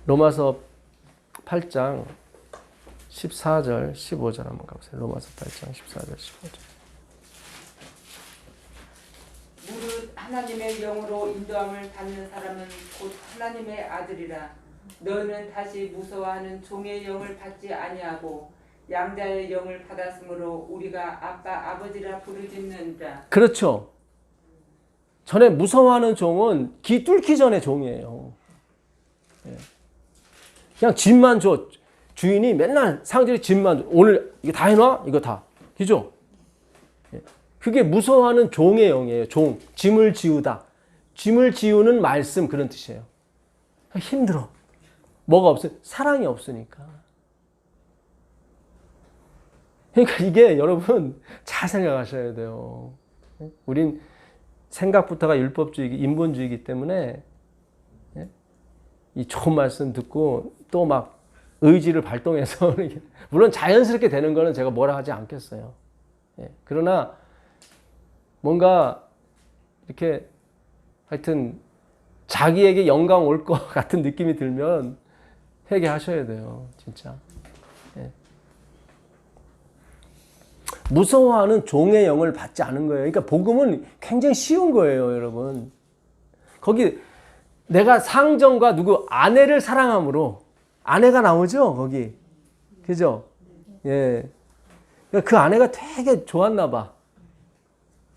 로마서 8장 14절 15절 한번 가보세요. 로마서 8장 14절 15절. 무릇 하나님의 영으로 인도함을 받는 사람은 곧 하나님의 아들이라. 너는 다시 무서워하는 종의 영을 받지 아니하고 양자의 영을 받았으므로 우리가 아빠 아버지라 부르짖는다. 그렇죠. 전에 무서워하는 종은 귀 뚫기 전에 종이에요. 그냥 짐만 줘. 주인이 맨날 상절에 짐만 줘. 오늘 이거 다 해놔? 이거 다. 그죠? 그게 무서워하는 종의 영이에요. 짐을 지우다. 짐을 지우는 말씀 그런 뜻이에요. 힘들어. 뭐가 없어요? 사랑이 없으니까. 그러니까 이게 여러분 잘 생각하셔야 돼요. 우린 생각부터가 율법주의, 인본주의이기 때문에 이 좋은 말씀 듣고 또 막 의지를 발동해서 물론 자연스럽게 되는 거는 제가 뭐라 하지 않겠어요. 그러나 뭔가 이렇게 하여튼 자기에게 영광 올 것 같은 느낌이 들면 회개하셔야 돼요. 진짜. 무서워하는 종의 영을 받지 않은 거예요. 그러니까 복음은 굉장히 쉬운 거예요, 여러분. 거기 내가 상정과 아내를 사랑함으로 아내가 나오죠, 거기. 그죠? 예. 그 아내가 되게 좋았나 봐.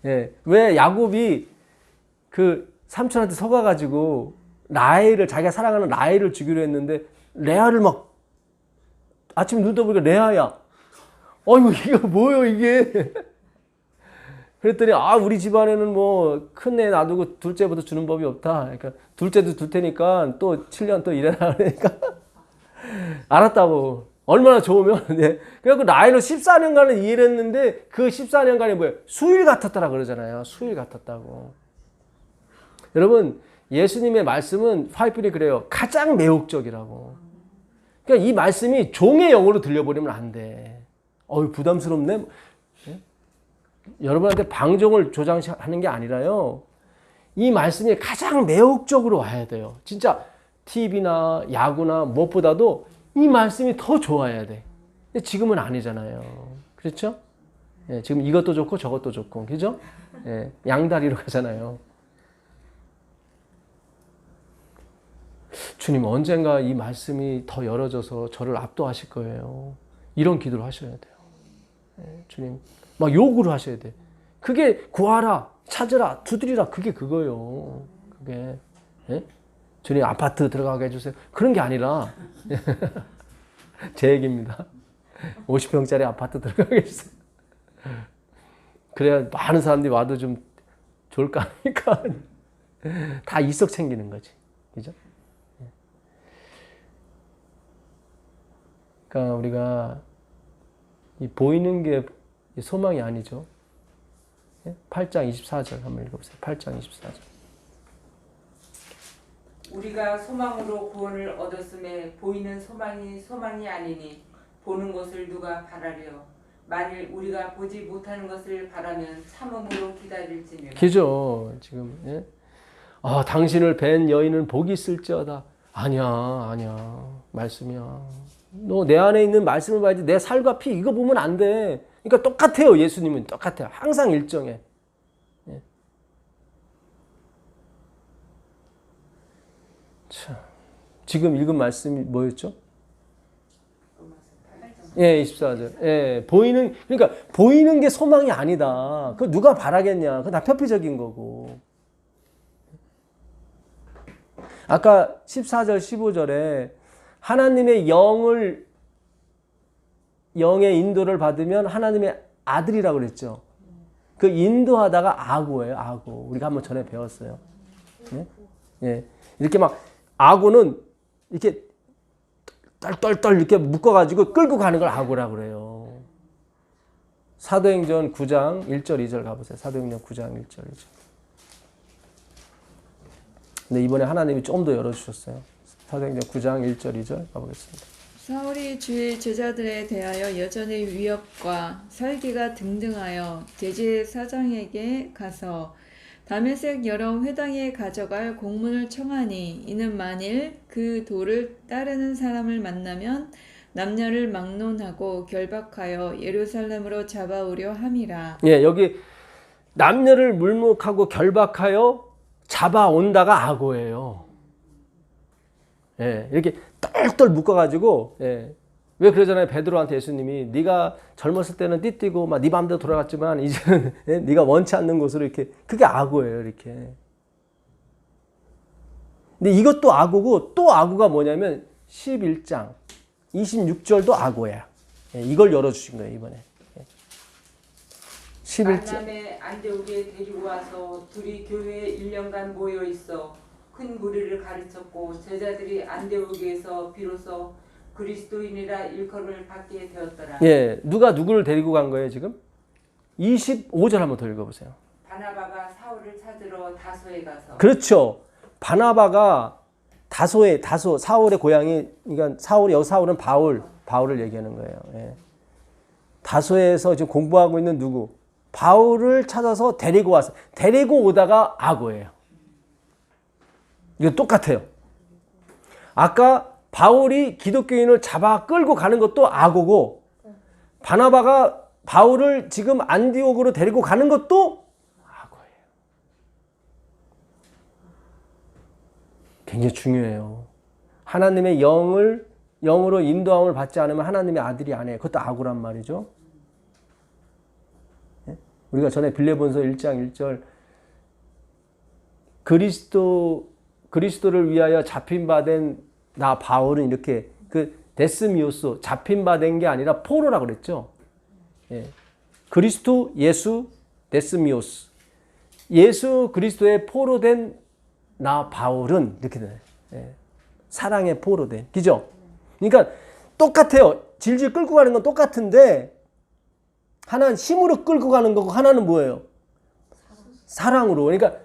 예. 왜 야곱이 그 삼촌한테 속아가지고 자기가 사랑하는 라헬을 주기로 했는데 레아를 막 아침 눈 떠보니까 레아야. 어이구, 이거 뭐예요, 이게? 그랬더니, 우리 집안에는 뭐, 큰 애 놔두고 둘째부터 주는 법이 없다. 그러니까, 둘째도 둘 테니까 또 7년 또 일해라. 그러니까, 알았다고. 얼마나 좋으면, 그래갖고 라헬로 14년간을 일했는데, 그 14년간이 뭐예요? 수일 같았다라 그러잖아요. 수일 같았다고. 여러분, 예수님의 말씀은 화이필이 그래요. 가장 매혹적이라고. 그러니까 이 말씀이 종의 영으로 들려버리면 안 돼. 부담스럽네. 여러분한테 방종을 조장하는 게 아니라요. 이 말씀이 가장 매혹적으로 와야 돼요. 진짜 TV나 야구나 무엇보다도 이 말씀이 더 좋아야 돼. 근데 지금은 아니잖아요. 그렇죠? 지금 이것도 좋고 저것도 좋고, 그죠? 양다리로 가잖아요. 주님 언젠가 이 말씀이 더 열어져서 저를 압도하실 거예요. 이런 기도를 하셔야 돼요. 주님 막 요구를 하셔야 돼. 그게 구하라, 찾으라, 두드리라. 그게 그거예요. 그게 주님 아파트 들어가게 해주세요. 그런 게 아니라 제 얘기입니다. 50평짜리 아파트 들어가게 해주세요. 그래야 많은 사람들이 와도 좀 좋을 거 아닙니까? 다 이석 챙기는 거지. 그죠? 그러니까 우리가 이 보이는 게 소망이 아니죠. 8장 24절 한번 읽어보세요. 8장 24절. 우리가 소망으로 구원을 얻었음에 보이는 소망이 아니니 보는 것을 누가 바라려. 만일 우리가 보지 못하는 것을 바라면 참음으로 기다릴지니라. 그죠. 지금 당신을 뵌 여인은 복이 있을지어다. 아니야. 말씀이야. 너 내 안에 있는 말씀을 봐야지. 내 살과 피 이거 보면 안 돼. 그러니까 똑같아요. 예수님은 똑같아요. 항상 일정해. 참, 지금 읽은 말씀이 뭐였죠? 예, 24절. 예, 그러니까 보이는 게 소망이 아니다. 그거 누가 바라겠냐. 그거 다 표피적인 거고. 아까 14절, 15절에 하나님의 영의 인도를 받으면 하나님의 아들이라고 그랬죠. 그 인도하다가 아고예요, 아고. 우리가 한번 전에 배웠어요. 예? 예. 이렇게 막, 아고는 이렇게 떨떨떨 이렇게 묶어가지고 끌고 가는 걸 아고라고 그래요. 사도행전 9장 1절 2절 가보세요. 사도행전 9장 1절 2절. 근데 이번에 하나님이 좀 더 열어주셨어요. 사도행전 9장 1절 2절 가보겠습니다. 사울이 주의 제자들에 대하여 여전히 위협과 살기가 등등하여 대제사장에게 가서 다메섹 여러 회당에 가져갈 공문을 청하니 이는 만일 그 도를 따르는 사람을 만나면 남녀를 막론하고 결박하여 예루살렘으로 잡아오려 함이라. 예, 여기 남녀를 물목하고 결박하여 잡아온다가 아고예요. 예, 이렇게 똘똘 묶어가지고, 예. 왜 그러잖아요. 베드로한테 예수님이 네가 젊었을 때는 띠뛰고 막 네 맘대로 돌아갔지만 이제는 예? 네가 원치 않는 곳으로 이렇게 그게 악어예요. 이렇게. 근데 이것도 악어고 또 악어가 뭐냐면 11장 26절도 악어야. 예, 이걸 열어주신 거예요 이번에. 예. 11장. 만남에 안디옥에 데리고 와서 둘이 교회에 1년간 모여 있어 큰 무리를 가르쳤고 제자들이 안디옥에서 비로소 그리스도인이라 일컬음을 받게 되었더라. 예, 누가 누구를 데리고 간 거예요 지금? 25절 한번 더 읽어보세요. 바나바가 사울을 찾으러 다소에 가서. 그렇죠. 바나바가 사울의 고향이, 그러니까 사울은 바울을 얘기하는 거예요. 예. 다소에서 지금 공부하고 있는 누구? 바울을 찾아서 데리고 와서, 데리고 오다가 악어예요. 이거 똑같아요. 아까 바울이 기독교인을 잡아 끌고 가는 것도 악어고, 바나바가 바울을 지금 안디옥으로 데리고 가는 것도 악어예요. 굉장히 중요해요. 하나님의 영으로 인도함을 받지 않으면 하나님의 아들이 아니에요. 그것도 악어란 말이죠. 우리가 전에 빌레본서 1장 1절 그리스도를 위하여 잡힌바된 나 바울은 이렇게 그 데스미오스 잡힌바된 게 아니라 포로라고 그랬죠. 예. 그리스도 예수 데스미오스 예수 그리스도의 포로된 나 바울은 이렇게 돼. 예. 사랑의 포로된. 그죠? 그러니까 똑같아요. 질질 끌고 가는 건 똑같은데 하나는 힘으로 끌고 가는 거고 하나는 뭐예요? 사랑으로. 그러니까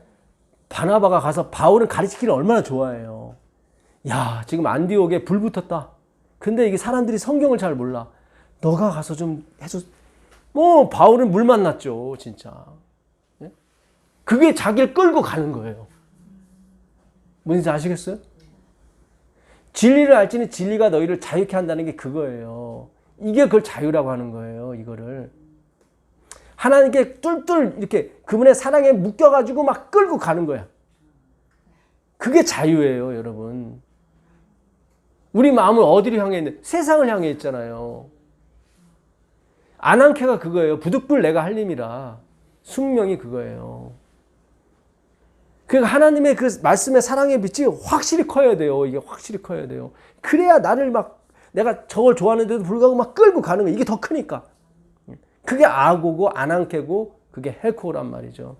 바나바가 가서 바울을 가르치기를 얼마나 좋아해요. 야, 지금 안디옥에 불 붙었다. 근데 이게 사람들이 성경을 잘 몰라. 너가 가서 좀 해줘. 뭐 바울은 물 만났죠, 진짜. 예? 그게 자기를 끌고 가는 거예요. 뭔지 아시겠어요? 진리를 알지니 진리가 너희를 자유케 한다는 게 그거예요. 이게 그걸 자유라고 하는 거예요, 이거를. 하나님께 뚫뚫 이렇게 그분의 사랑에 묶여가지고 막 끌고 가는 거야. 그게 자유예요, 여러분. 우리 마음은 어디를 향해 있는? 세상을 향해 있잖아요. 아난케가 그거예요. 부득불 내가 할림이라. 숙명이 그거예요. 그러니까 하나님의 그 말씀의 사랑의 빛이 확실히 커야 돼요. 이게 확실히 커야 돼요. 그래야 나를 막 내가 저걸 좋아하는데도 불구하고 막 끌고 가는 거예요. 이게 더 크니까. 그게 아고고 아난케고 그게 헬코란 말이죠.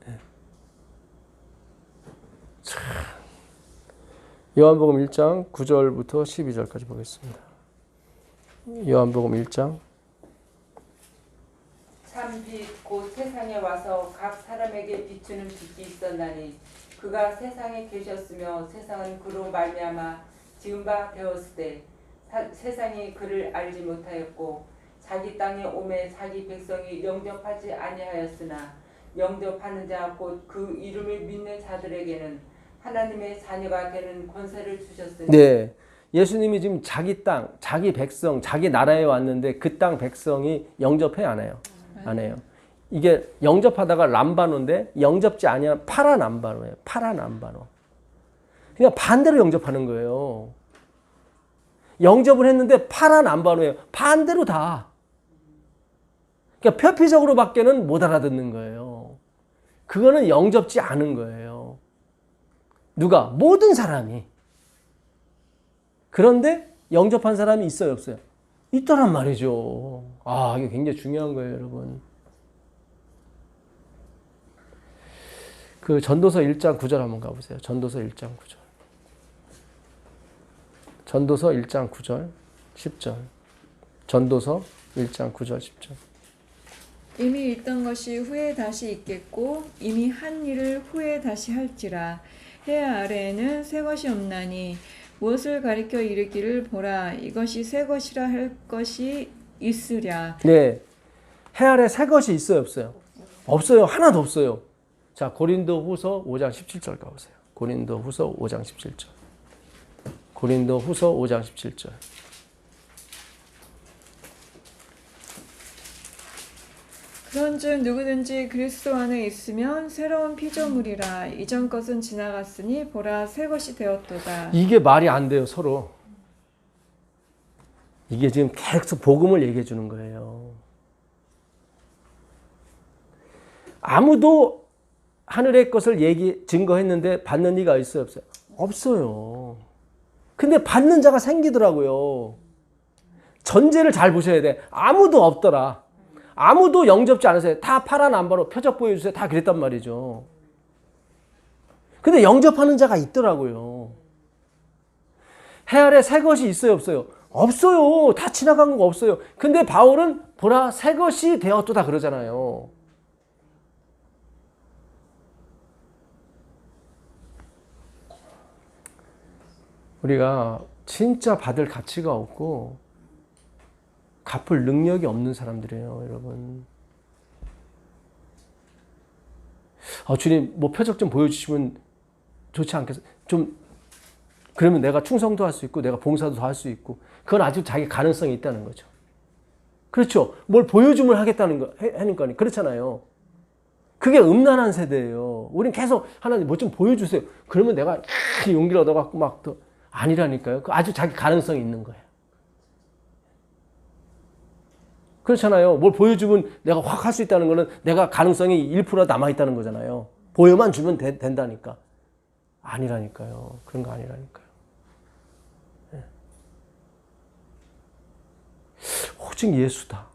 네. 참. 요한복음 1장 9절부터 12절까지 보겠습니다. 요한복음 1장 참 빛 곧 세상에 와서 각 사람에게 비추는 빛이 있었나니 그가 세상에 계셨으며 세상은 그로 말미암아 지은 바 되었으되 세상이 그를 알지 못하였고 자기 땅에 오매 자기 백성이 영접하지 아니하였으나 영접하는 자 곧 그 이름을 믿는 자들에게는 하나님의 자녀가 되는 권세를 주셨으니. 네, 예수님이 지금 자기 땅, 자기 백성, 자기 나라에 왔는데 그 땅 백성이 영접해 안 해요? 안 해요. 이게 영접하다가 람바노인데 영접지 아니야 파라남바노예요. 파라남바노. 그러니까 반대로 영접하는 거예요. 영접을 했는데 파라남바노예요. 반대로 다. 그러니까 표피적으로밖에는 못 알아듣는 거예요. 그거는 영접지 않은 거예요. 누가? 모든 사람이. 그런데 영접한 사람이 있어요, 없어요? 있더란 말이죠. 아, 이게 굉장히 중요한 거예요, 여러분. 그 전도서 1장 9절 한번 가보세요. 전도서 1장 9절. 전도서 1장 9절, 10절. 전도서 1장 9절, 10절. 이미 있던 것이 후에 다시 있겠고 이미 한 일을 후에 다시 할지라. 해 아래에는 새 것이 없나니 무엇을 가리켜 이르기를 보라 이것이 새 것이라 할 것이 있으랴. 네. 해 아래 새 것이 있어요, 없어요? 없어요. 하나도 없어요. 자, 고린도 후서 5장 17절 가보세요. 고린도 후서 5장 17절. 고린도 후서 5장 17절. 그런즉 누구든지 그리스도 안에 있으면 새로운 피조물이라. 이전 것은 지나갔으니 보라 새 것이 되었도다. 이게 말이 안 돼요, 서로. 이게 지금 계속 복음을 얘기해 주는 거예요. 아무도 하늘의 것을 증거했는데 받는 이가 있어요, 없어요? 없어요. 근데 받는 자가 생기더라고요. 전제를 잘 보셔야 돼. 아무도 없더라. 아무도 영접지 않으세요. 다 파라남바로 표적 보여주세요. 다 그랬단 말이죠. 근데 영접하는 자가 있더라고요. 해 아래 새 것이 있어요, 없어요? 없어요. 다 지나간 거 없어요. 근데 바울은 보라 새 것이 되었도다 그러잖아요. 우리가 진짜 받을 가치가 없고 갚을 능력이 없는 사람들이에요, 여러분. 주님, 뭐 표적 좀 보여주시면 좋지 않겠어요? 좀 그러면 내가 충성도 할 수 있고 내가 봉사도 더 할 수 있고 그건 아직 자기 가능성이 있다는 거죠. 그렇죠? 뭘 보여주면 하겠다는 거 하니까 그렇잖아요. 그게 음란한 세대예요. 우린 계속 하나님 뭐 좀 보여주세요. 그러면 내가 용기를 얻어갖고 막 또 아니라니까요. 그 아주 자기 가능성이 있는 거예요. 그렇잖아요. 뭘 보여주면 내가 확 할 수 있다는 거는 내가 가능성이 1% 남아있다는 거잖아요. 보여만 주면 된다니까. 아니라니까요. 그런 거 아니라니까요. 네. 오직 예수다.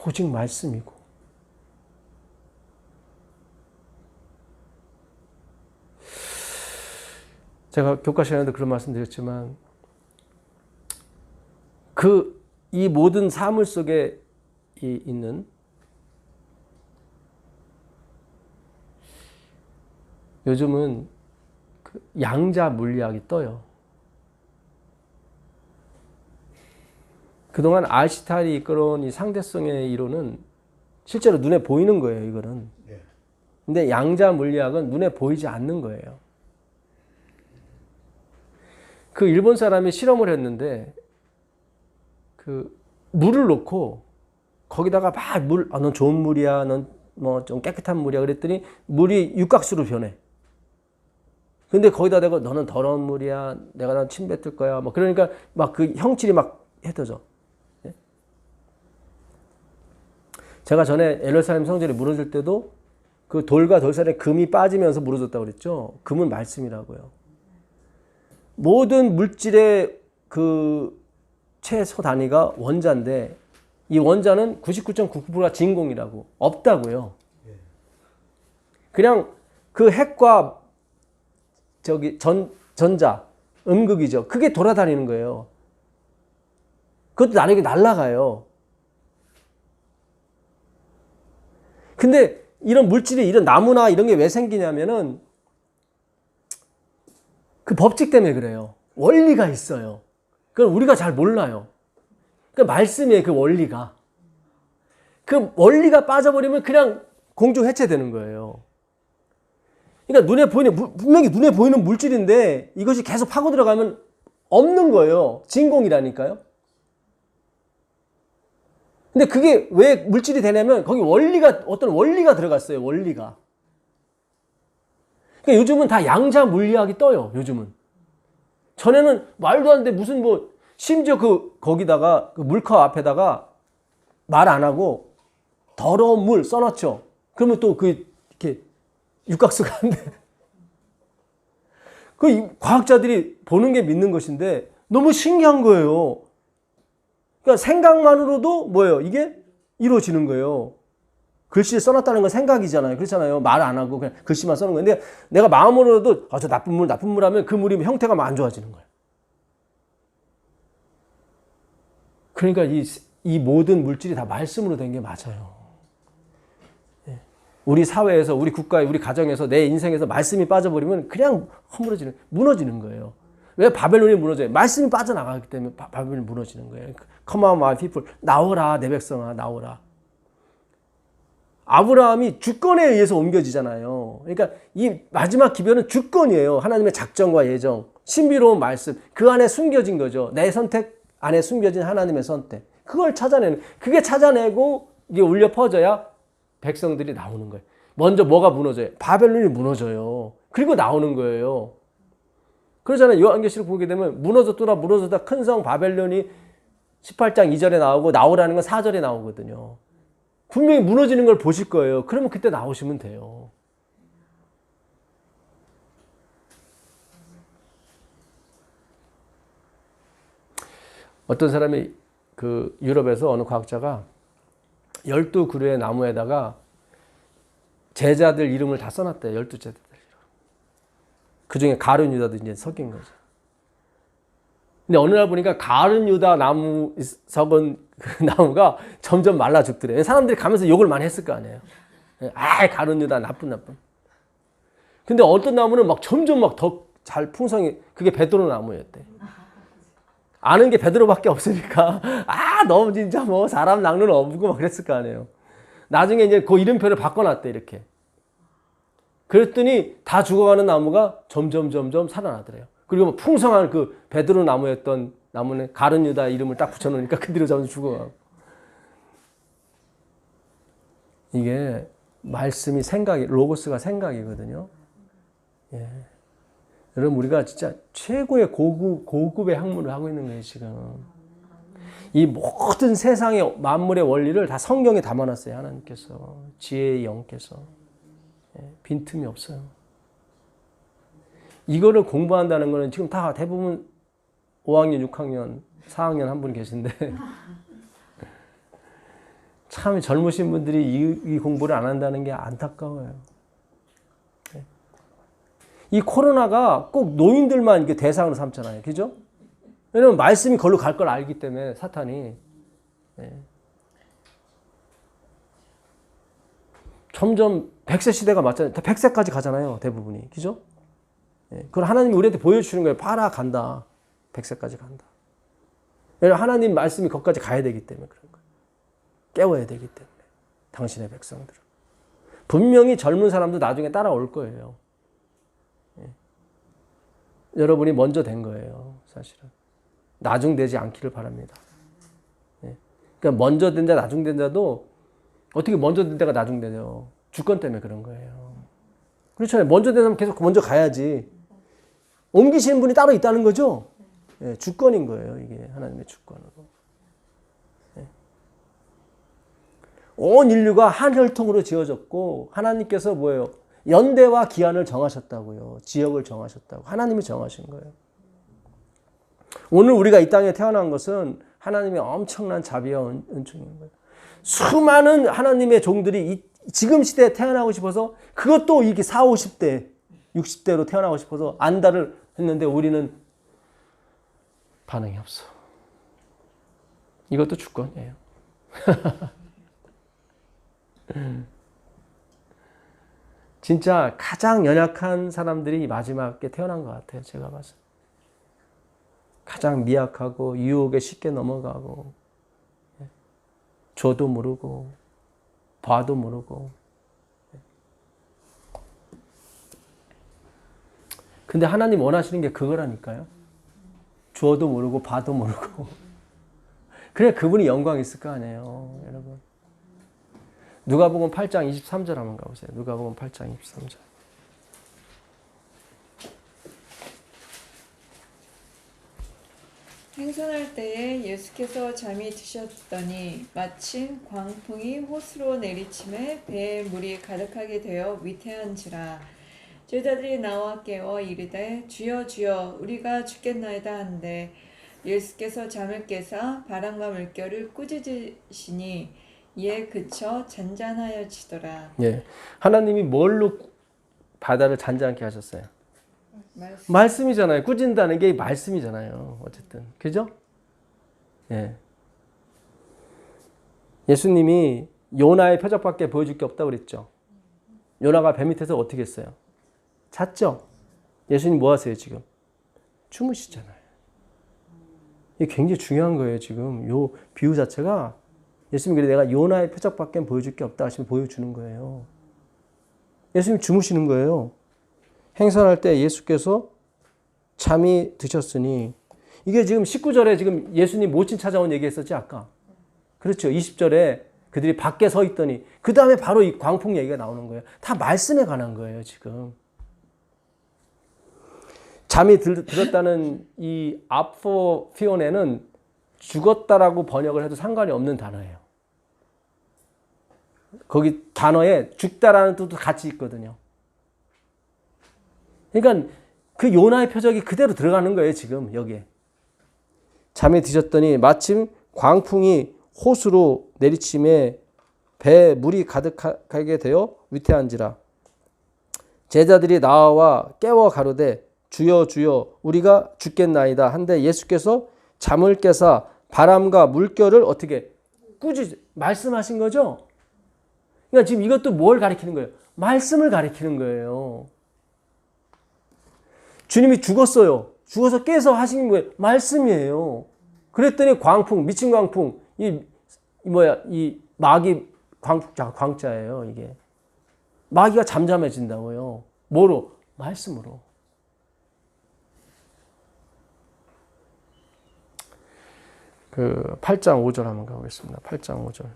오직 말씀이고. 제가 교과 시간에도 그런 말씀 드렸지만 이 모든 사물 속에 있는 요즘은 양자 물리학이 떠요. 그동안 아인슈타인이 이끌어온 이 상대성의 이론은 실제로 눈에 보이는 거예요, 이거는. 근데 양자 물리학은 눈에 보이지 않는 거예요. 그 일본 사람이 실험을 했는데 물을 놓고 거기다가 막 넌 좋은 물이야, 넌 뭐 좀 깨끗한 물이야 그랬더니 물이 육각수로 변해. 근데 거기다 대고 너는 더러운 물이야, 내가 난 침 뱉을 거야. 뭐 그러니까 막 그 형질이 막 흩어져. 예? 제가 전에 예루살렘 성전이 무너질 때도 그 돌과 돌 사이에 금이 빠지면서 무너졌다고 그랬죠. 금은 말씀이라고요. 모든 물질의 그 최소 단위가 원자인데 이 원자는 99.99%가 진공이라고 없다고요. 그냥 그 핵과 전자, 음극이죠. 그게 돌아다니는 거예요. 그것도 나에게 날아가요. 근데 이런 물질이 이런 나무나 이런 게 왜 생기냐면은 그 법칙 때문에 그래요. 원리가 있어요. 그걸 우리가 잘 몰라요. 그 말씀이에요, 그 원리가. 그 원리가 빠져버리면 그냥 공중 해체되는 거예요. 그러니까 분명히 눈에 보이는 물질인데 이것이 계속 파고 들어가면 없는 거예요. 진공이라니까요. 근데 그게 왜 물질이 되냐면 거기 원리가 어떤 원리가 들어갔어요. 원리가. 그러니까 요즘은 다 양자 물리학이 떠요. 요즘은. 전에는 말도 안 돼. 무슨 뭐 심지어 거기다가 그 물컵 앞에다가 말 안 하고 더러운 물 써놨죠. 그러면 또 이렇게 육각수가 안 돼. 과학자들이 보는 게 믿는 것인데 너무 신기한 거예요. 그러니까 생각만으로도 뭐예요? 이게 이루어지는 거예요. 글씨를 써놨다는 건 생각이잖아요. 그렇잖아요. 말 안 하고 그냥 글씨만 써놓은 건데 내가 마음으로도 저 나쁜 물 하면 그 물이 형태가 안 좋아지는 거예요. 그러니까 이 모든 물질이 다 말씀으로 된 게 맞아요. 우리 사회에서, 우리 국가에, 우리 가정에서, 내 인생에서 말씀이 빠져버리면 그냥 무너지는 거예요. 왜 바벨론이 무너져요? 말씀이 빠져나가기 때문에 바벨론이 무너지는 거예요. Come on, my people. 나오라, 내 백성아, 나오라. 아브라함이 주권에 의해서 옮겨지잖아요. 그러니까 이 마지막 기별은 주권이에요. 하나님의 작정과 예정, 신비로운 말씀, 그 안에 숨겨진 거죠. 내 선택 안에 숨겨진 하나님의 선택. 그걸 그게 찾아내고 이게 울려 퍼져야 백성들이 나오는 거예요. 먼저 뭐가 무너져요? 바벨론이 무너져요. 그리고 나오는 거예요. 그러잖아요. 요한계시록 보게 되면 무너졌다 큰 성 바벨론이 18장 2절에 나오고 나오라는 건 4절에 나오거든요. 분명히 무너지는 걸 보실 거예요. 그러면 그때 나오시면 돼요. 어떤 사람이 유럽에서 어느 과학자가 12그루의 나무에다가 제자들 이름을 다 써놨대요. 12제자들. 그 중에 가룟 유다도 이제 섞인 거죠. 근데 어느 날 보니까 가룟 유다 나무 썩은 그 나무가 점점 말라 죽더래요. 사람들이 가면서 욕을 많이 했을 거 아니에요. 가룟 유다 나쁜. 근데 어떤 나무는 막 점점 막 더 잘 풍성히, 그게 베드로 나무였대. 아는 게 베드로밖에 없으니까 너무 진짜 뭐 사람 낚는 어부고 막 그랬을 거 아니에요. 나중에 이제 그 이름표를 바꿔놨대 이렇게. 그랬더니 다 죽어가는 나무가 점점 살아나더래요. 그리고 뭐 풍성한 그 베드로 나무였던 나무는 가룟 유다 이름을 딱 붙여놓으니까 그 뒤로 점점 죽어가고. 이게 말씀이 로고스가 생각이거든요. 예. 여러분 우리가 진짜 최고의 고급의 학문을 하고 있는 거예요 지금. 이 모든 세상의 만물의 원리를 다 성경에 담아놨어요 하나님께서. 지혜의 영께서. 빈틈이 없어요. 이거를 공부한다는 거는 지금 다 대부분 5학년, 6학년, 4학년 한 분 계신데 참 젊으신 분들이 이 공부를 안 한다는 게 안타까워요. 이 코로나가 꼭 노인들만 이렇게 대상으로 삼잖아요. 그죠? 왜냐면 말씀이 걸로 갈 걸 알기 때문에 사탄이. 점점 100세 시대가 맞잖아요. 100세까지 가잖아요. 대부분이. 그죠? 그걸 하나님이 우리한테 보여주시는 거예요. 봐라, 간다. 100세까지 간다. 왜냐면 하나님 말씀이 거기까지 가야 되기 때문에 그런 거예요. 깨워야 되기 때문에. 당신의 백성들은. 분명히 젊은 사람도 나중에 따라올 거예요. 여러분이 먼저 된 거예요. 사실은. 나중되지 않기를 바랍니다. 그러니까 먼저 된 자, 나중 된 자도 어떻게 먼저 된 자가 나중 되죠? 주권 때문에 그런 거예요. 그렇잖아요. 먼저 된 사람 계속 먼저 가야지. 옮기시는 분이 따로 있다는 거죠? 주권인 거예요. 이게 하나님의 주권으로. 온 인류가 한 혈통으로 지어졌고 하나님께서 뭐예요? 연대와 기한을 정하셨다고요. 지역을 정하셨다고. 하나님이 정하신 거예요. 오늘 우리가 이 땅에 태어난 것은 하나님의 엄청난 자비와 은총인 거예요. 수많은 하나님의 종들이 지금 시대에 태어나고 싶어서 그것도 이게 40, 50대, 60대로 태어나고 싶어서 안달을 했는데 우리는 반응이 없어. 이것도 주권이에요. 진짜 가장 연약한 사람들이 마지막에 태어난 것 같아요. 제가 봐서. 가장 미약하고 유혹에 쉽게 넘어가고 줘도 모르고 봐도 모르고. 근데 하나님 원하시는 게 그거라니까요. 주어도 모르고 봐도 모르고. 그래 그분이 영광이 있을 거 아니에요, 여러분. 누가복음 8장 23절 한번 가보세요. 누가복음 8장 23절. 행선할 때에 예수께서 잠이 드셨더니 마침 광풍이 호수로 내리침에 배에 물이 가득하게 되어 위태한지라. 제자들이 나와 깨워 이르되 주여 주여 우리가 죽겠나이다 한데 예수께서 잠을 깨사 바람과 물결을 꾸짖으시니 이에 그쳐 잔잔하여지더라. 예, 하나님이 뭘로 바다를 잔잔케 하셨어요? 말씀이잖아요. 꾸진다는 게 말씀이잖아요. 어쨌든 그죠? 예. 예수님이 요나의 표적밖에 보여줄 게 없다고 그랬죠. 요나가 배 밑에서 어떻게 했어요? 잤죠. 예수님 뭐 하세요 지금? 주무시잖아요. 이게 굉장히 중요한 거예요 지금. 요 비유 자체가 예수님이 그래 내가 요나의 표적밖에 보여줄 게 없다 하시면 보여주는 거예요. 예수님 주무시는 거예요. 행선할 때 예수께서 잠이 드셨으니 이게 지금 19절에 지금 예수님 모친 찾아온 얘기했었지 아까. 그렇죠. 20절에 그들이 밖에 서 있더니 그 다음에 바로 이 광풍 얘기가 나오는 거예요. 다 말씀에 관한 거예요 지금. 잠이 들었다는 이 아포피오네는 죽었다라고 번역을 해도 상관이 없는 단어예요. 거기 단어에 죽다라는 뜻도 같이 있거든요. 그러니까 그 요나의 표적이 그대로 들어가는 거예요 지금 여기에. 잠이 드셨더니 마침 광풍이 호수로 내리침에 배에 물이 가득하게 되어 위태한지라. 제자들이 나와 깨워 가로되 주여 주여 우리가 죽겠나이다 한데 예수께서 잠을 깨사 바람과 물결을 어떻게 말씀하신 거죠? 그러니까 지금 이것도 뭘 가리키는 거예요? 말씀을 가리키는 거예요. 주님이 죽었어요. 죽어서 깨서 하신 거예요. 말씀이에요. 그랬더니 광풍, 미친 광풍, 이 마귀 광자예요, 이게. 마귀가 잠잠해진다고요. 뭐로? 말씀으로. 그 8장 5절 한번 가보겠습니다. 8장 5절.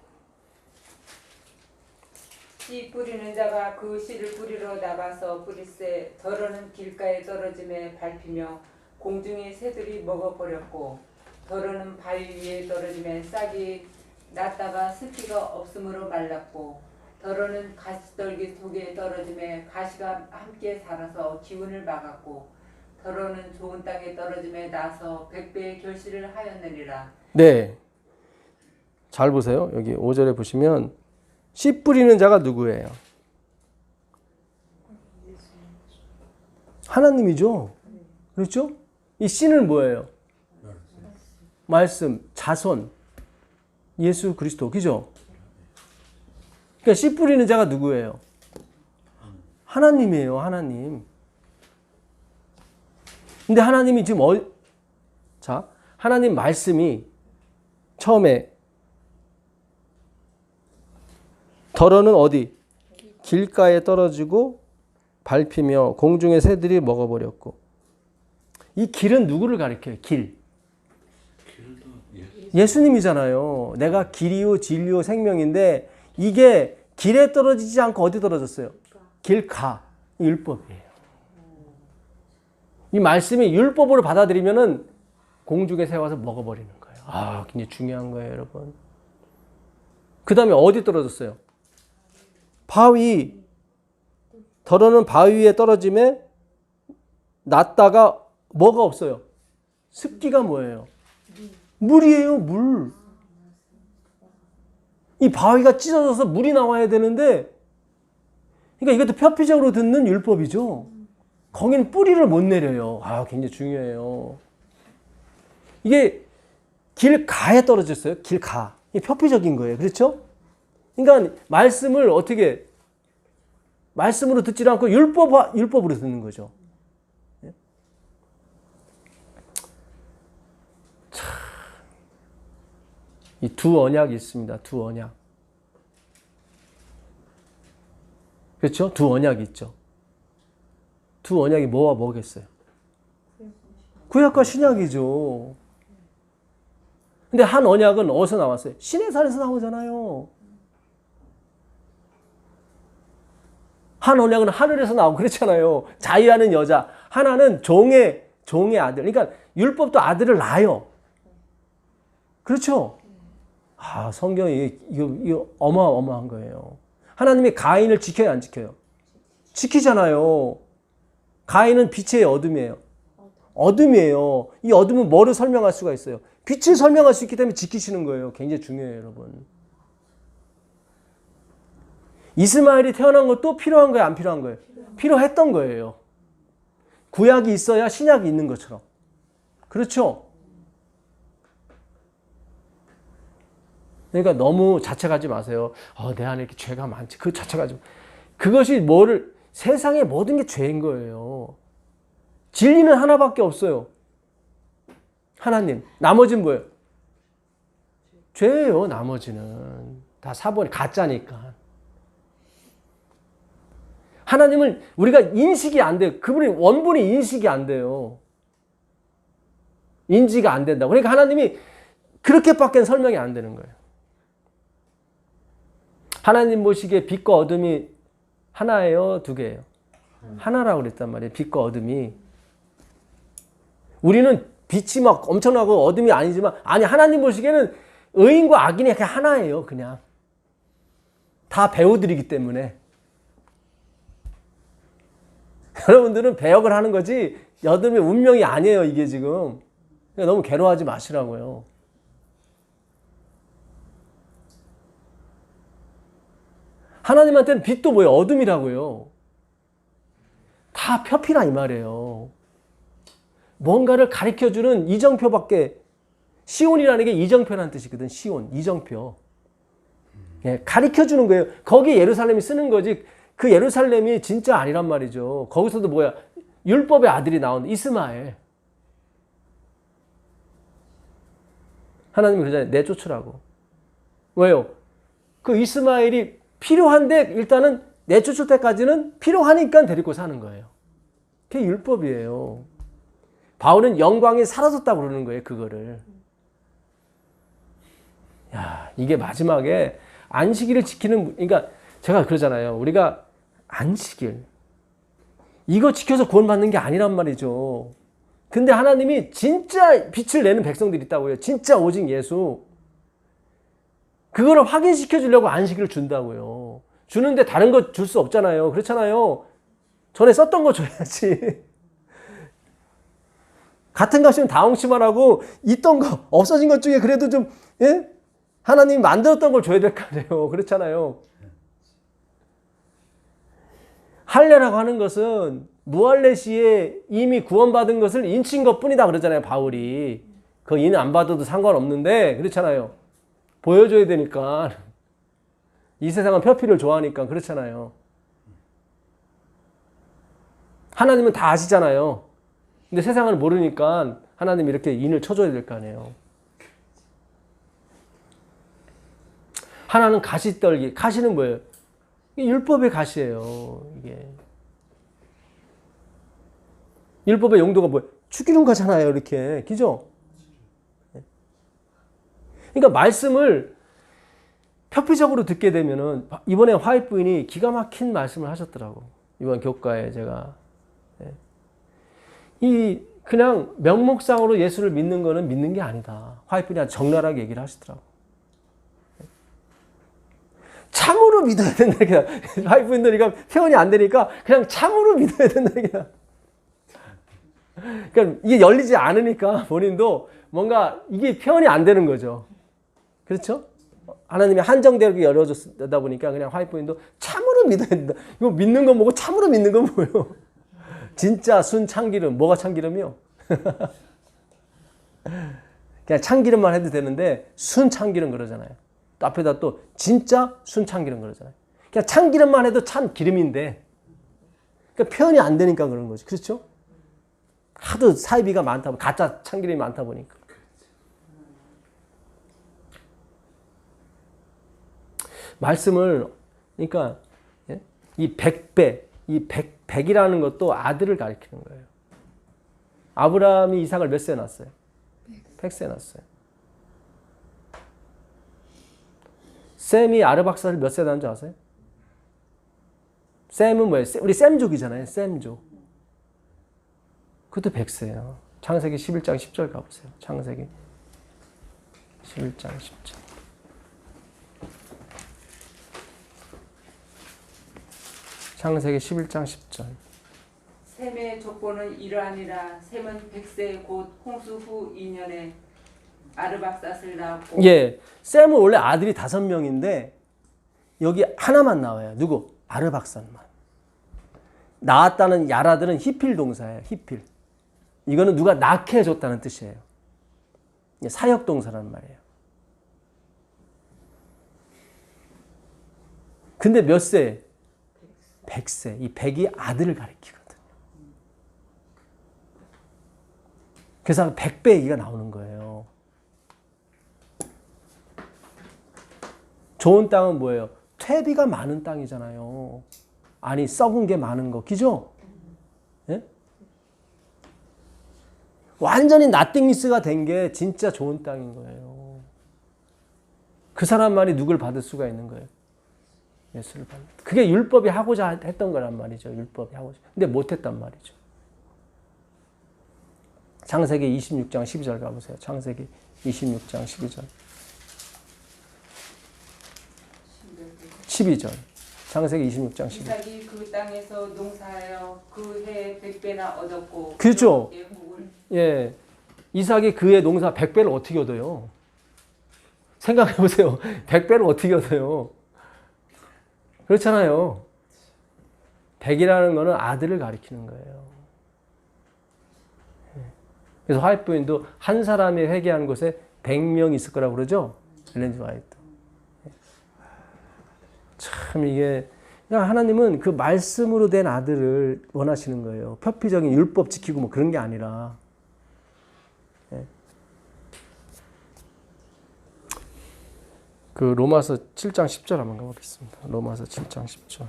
씨 뿌리는 자가 그 씨를 뿌리러 나가서 뿌리세 더러는 길가에 떨어짐에 밟히며 공중의 새들이 먹어버렸고 더러는 바위 위에 떨어짐에 싹이 났다가 습기가 없으므로 말랐고 더러는 가시떨기 속에 떨어짐에 가시가 함께 살아서 기운을 막았고 더러는 좋은 땅에 떨어짐에 나서 100배의 결실을 하였느니라. 네. 잘 보세요. 여기 5절에 보시면 씨 뿌리는 자가 누구예요? 하나님이죠. 그렇죠? 이 씨는 뭐예요? 말씀, 자손, 예수 그리스도. 그죠? 그러니까 씨 뿌리는 자가 누구예요? 하나님이에요. 하나님. 근데 하나님이 지금 자, 하나님 말씀이 처음에 더러는 어디? 길가에 떨어지고 밟히며 공중의 새들이 먹어버렸고. 이 길은 누구를 가리켜요? 길. 예수님이잖아요. 내가 길이요 진리요 생명인데 이게 길에 떨어지지 않고 어디 떨어졌어요? 길가. 율법이에요. 이 말씀이 율법으로 받아들이면은 공중에 새 와서 먹어버리는 거예요. 아, 굉장히 중요한 거예요, 여러분. 그 다음에 어디 떨어졌어요? 바위. 더러는 바위 위에 떨어짐에 났다가 뭐가 없어요? 습기가 뭐예요? 물이에요, 물. 이 바위가 찢어져서 물이 나와야 되는데, 그러니까 이것도 표피적으로 듣는 율법이죠. 거기는 뿌리를 못 내려요. 아, 굉장히 중요해요. 이게 길가에 떨어졌어요. 길가. 이게 표피적인 거예요. 그렇죠? 그러니까 말씀을 어떻게 말씀으로 듣지 않고 율법으로 듣는 거죠. 이 두 언약이 있습니다. 두 언약. 그렇죠? 두 언약이 있죠. 두 언약이 뭐와 뭐겠어요? 구약과 신약이죠. 근데 한 언약은 어디서 나왔어요? 시내산에서 나오잖아요. 한 언약은 하늘에서 나오고 그렇잖아요. 자유하는 여자. 하나는 종의 아들. 그러니까 율법도 아들을 낳아요. 그렇죠? 아, 성경이 이거 어마어마한 거예요. 하나님이 가인을 지켜야 안 지켜요? 지키잖아요. 가인은 빛의 어둠이에요. 어둠이에요. 이 어둠은 뭐를 설명할 수가 있어요? 빛을 설명할 수 있기 때문에 지키시는 거예요. 굉장히 중요해요, 여러분. 이스마엘이 태어난 것도 필요한 거예요, 안 필요한 거예요? 필요했던 거예요. 구약이 있어야 신약이 있는 것처럼. 그렇죠? 그러니까 너무 자책하지 마세요. 내 안에 이렇게 죄가 많지. 그 자책하지 마. 그것이 세상의 모든 게 죄인 거예요. 진리는 하나밖에 없어요. 하나님. 나머지는 뭐예요? 죄예요, 나머지는. 다 사본이 가짜니까. 하나님을 우리가 인식이 안 돼요. 그분이 원본이 인식이 안 돼요. 인지가 안 된다고. 그러니까 하나님이 그렇게밖에 설명이 안 되는 거예요. 하나님 보시기에 빛과 어둠이 하나예요, 두 개예요? 하나라고 그랬단 말이에요. 빛과 어둠이. 우리는 빛이 막 엄청나고 어둠이 아니지만, 아니, 하나님 보시기에는 의인과 악인이 그냥 하나예요, 그냥. 다 배우들이기 때문에. 여러분들은 배역을 하는 거지, 여러분의 운명이 아니에요, 이게 지금. 그러니까 너무 괴로워하지 마시라고요. 하나님한테는 빛도 뭐예요? 어둠이라고요. 다 표피라 이 말이에요. 뭔가를 가르쳐주는 이정표밖에, 시온이라는 게 이정표라는 뜻이거든. 시온, 이정표. 예, 가르쳐주는 거예요. 거기 예루살렘이 쓰는 거지. 그 예루살렘이 진짜 아니란 말이죠. 거기서도 뭐야? 율법의 아들이 나온 이스마엘. 하나님이 그러잖아요. 내쫓으라고. 왜요? 그 이스마엘이 필요한데 일단은 내쫓을 때까지는 필요하니까 데리고 사는 거예요. 그게 율법이에요. 바울은 영광이 사라졌다고 그러는 거예요. 그거를. 야, 이게 마지막에 안식일을 지키는, 그러니까 제가 그러잖아요. 우리가 안식일. 이거 지켜서 구원받는 게 아니란 말이죠. 근데 하나님이 진짜 빛을 내는 백성들이 있다고요. 진짜 오직 예수. 그거를 확인시켜 주려고 안식일을 준다고요. 주는데 다른 거 줄 수 없잖아요. 그렇잖아요. 전에 썼던 거 줘야지. 같은 값이면 다홍치만 하고 있던 거, 없어진 것 중에 그래도 좀, 예? 하나님이 만들었던 걸 줘야 될 거 아니에요. 그렇잖아요. 할례라고 하는 것은 무할례 시에 이미 구원받은 것을 인친 것 뿐이다 그러잖아요. 바울이. 그 인 안 받아도 상관없는데, 그렇잖아요. 보여줘야 되니까. 이 세상은 표피를 좋아하니까 그렇잖아요. 하나님은 다 아시잖아요. 근데 세상은 모르니까 하나님이 이렇게 인을 쳐줘야 될 거 아니에요. 하나는 가시떨기. 가시는 뭐예요? 이게 율법의 가시예요. 이게. 율법의 용도가 뭐예요? 죽이는 거잖아요. 이렇게. 그죠? 그러니까 말씀을 표피적으로 듣게 되면은, 이번에 화이트 부인이 기가 막힌 말씀을 하셨더라고. 이번 교과에 제가. 그냥 명목상으로 예수를 믿는 거는 믿는 게 아니다. 화이트 부인이 아주 적나라하게 얘기를 하시더라고. 참으로 믿어야 된다. 화이트 부인들이 표현이 안 되니까 그냥 참으로 믿어야 된다. 그러니까 이게 열리지 않으니까 본인도 뭔가 이게 표현이 안 되는 거죠. 그렇죠? 하나님이 한정되게 열어줬다 보니까 그냥 화이트 부인도 참으로 믿어야 된다. 이거 믿는 건 뭐고 참으로 믿는 건 뭐예요? 진짜 순 참기름. 뭐가 참기름이요? 그냥 참기름만 해도 되는데 순 참기름 그러잖아요. 또 앞에다 또 진짜 순 참기름 그러잖아요. 그냥 참기름만 해도 참 기름인데 그러니까 표현이 안 되니까 그런 거지. 그렇죠? 하도 사이비가 많다 보니까 가짜 참기름이 많다 보니까. 말씀을 그러니까 이 100배, 이 100이라는 것도 아들을 가리키는 거예요. 아브라함이 이삭을 몇 세 낳았어요? 100세 낳았어요. 셈이 아르박사를 몇 세 낳은 줄 아세요? 셈은 뭐예요? 우리 셈족이잖아요. 셈족. 그것도 100세예요. 창세기 11장 10절 가보세요. 창세기 11장 10절. 창세기 11장 10절. 셈의 족보는 이러하니라. 셈은 100세 곧 홍수 후 2년에 아르박삿을 낳았고. 예, 셈은 원래 아들이 5명인데 여기 하나만 나와요. 누구? 아르박삿만. 낳았다는 야라들은 히필 동사예요. 히필. 이거는 누가 낳게 해줬다는 뜻이에요. 사역 동사란 말이에요. 근데 몇 세? 100세. 이 100이 아들을 가리키거든요. 그래서 100배 얘기가 나오는 거예요. 좋은 땅은 뭐예요? 퇴비가 많은 땅이잖아요. 아니, 썩은 게 많은 거. 그죠? 예? 완전히 나띵리스가 된 게 진짜 좋은 땅인 거예요. 그 사람만이 누굴 받을 수가 있는 거예요. 예수를 받는. 그게 율법이 하고자 했던 거란 말이죠. 율법이 하고자. 근데 못했단 말이죠. 창세기 26장 12절 가보세요. 창세기 26장 12절. 12절. 창세기 26장 12절. 이삭이 그 땅에서 농사하여 그 해 100배나 얻었고. 그렇죠. 예. 이삭이 그의 농사 100배를 어떻게 얻어요? 생각해 보세요. 100배를 어떻게 얻어요? 그렇잖아요. 100이라는 거는 아들을 가리키는 거예요. 그래서 화이트 부인도 한 사람이 회개한 곳에 100명이 있을 거라고 그러죠? 엘렌 지 화이트. 참 이게 그러니까 하나님은 그 말씀으로 된 아들을 원하시는 거예요. 표피적인 율법 지키고 뭐 그런 게 아니라. 그 로마서 7장 10절 한번 가보겠습니다. 로마서 7장 10절.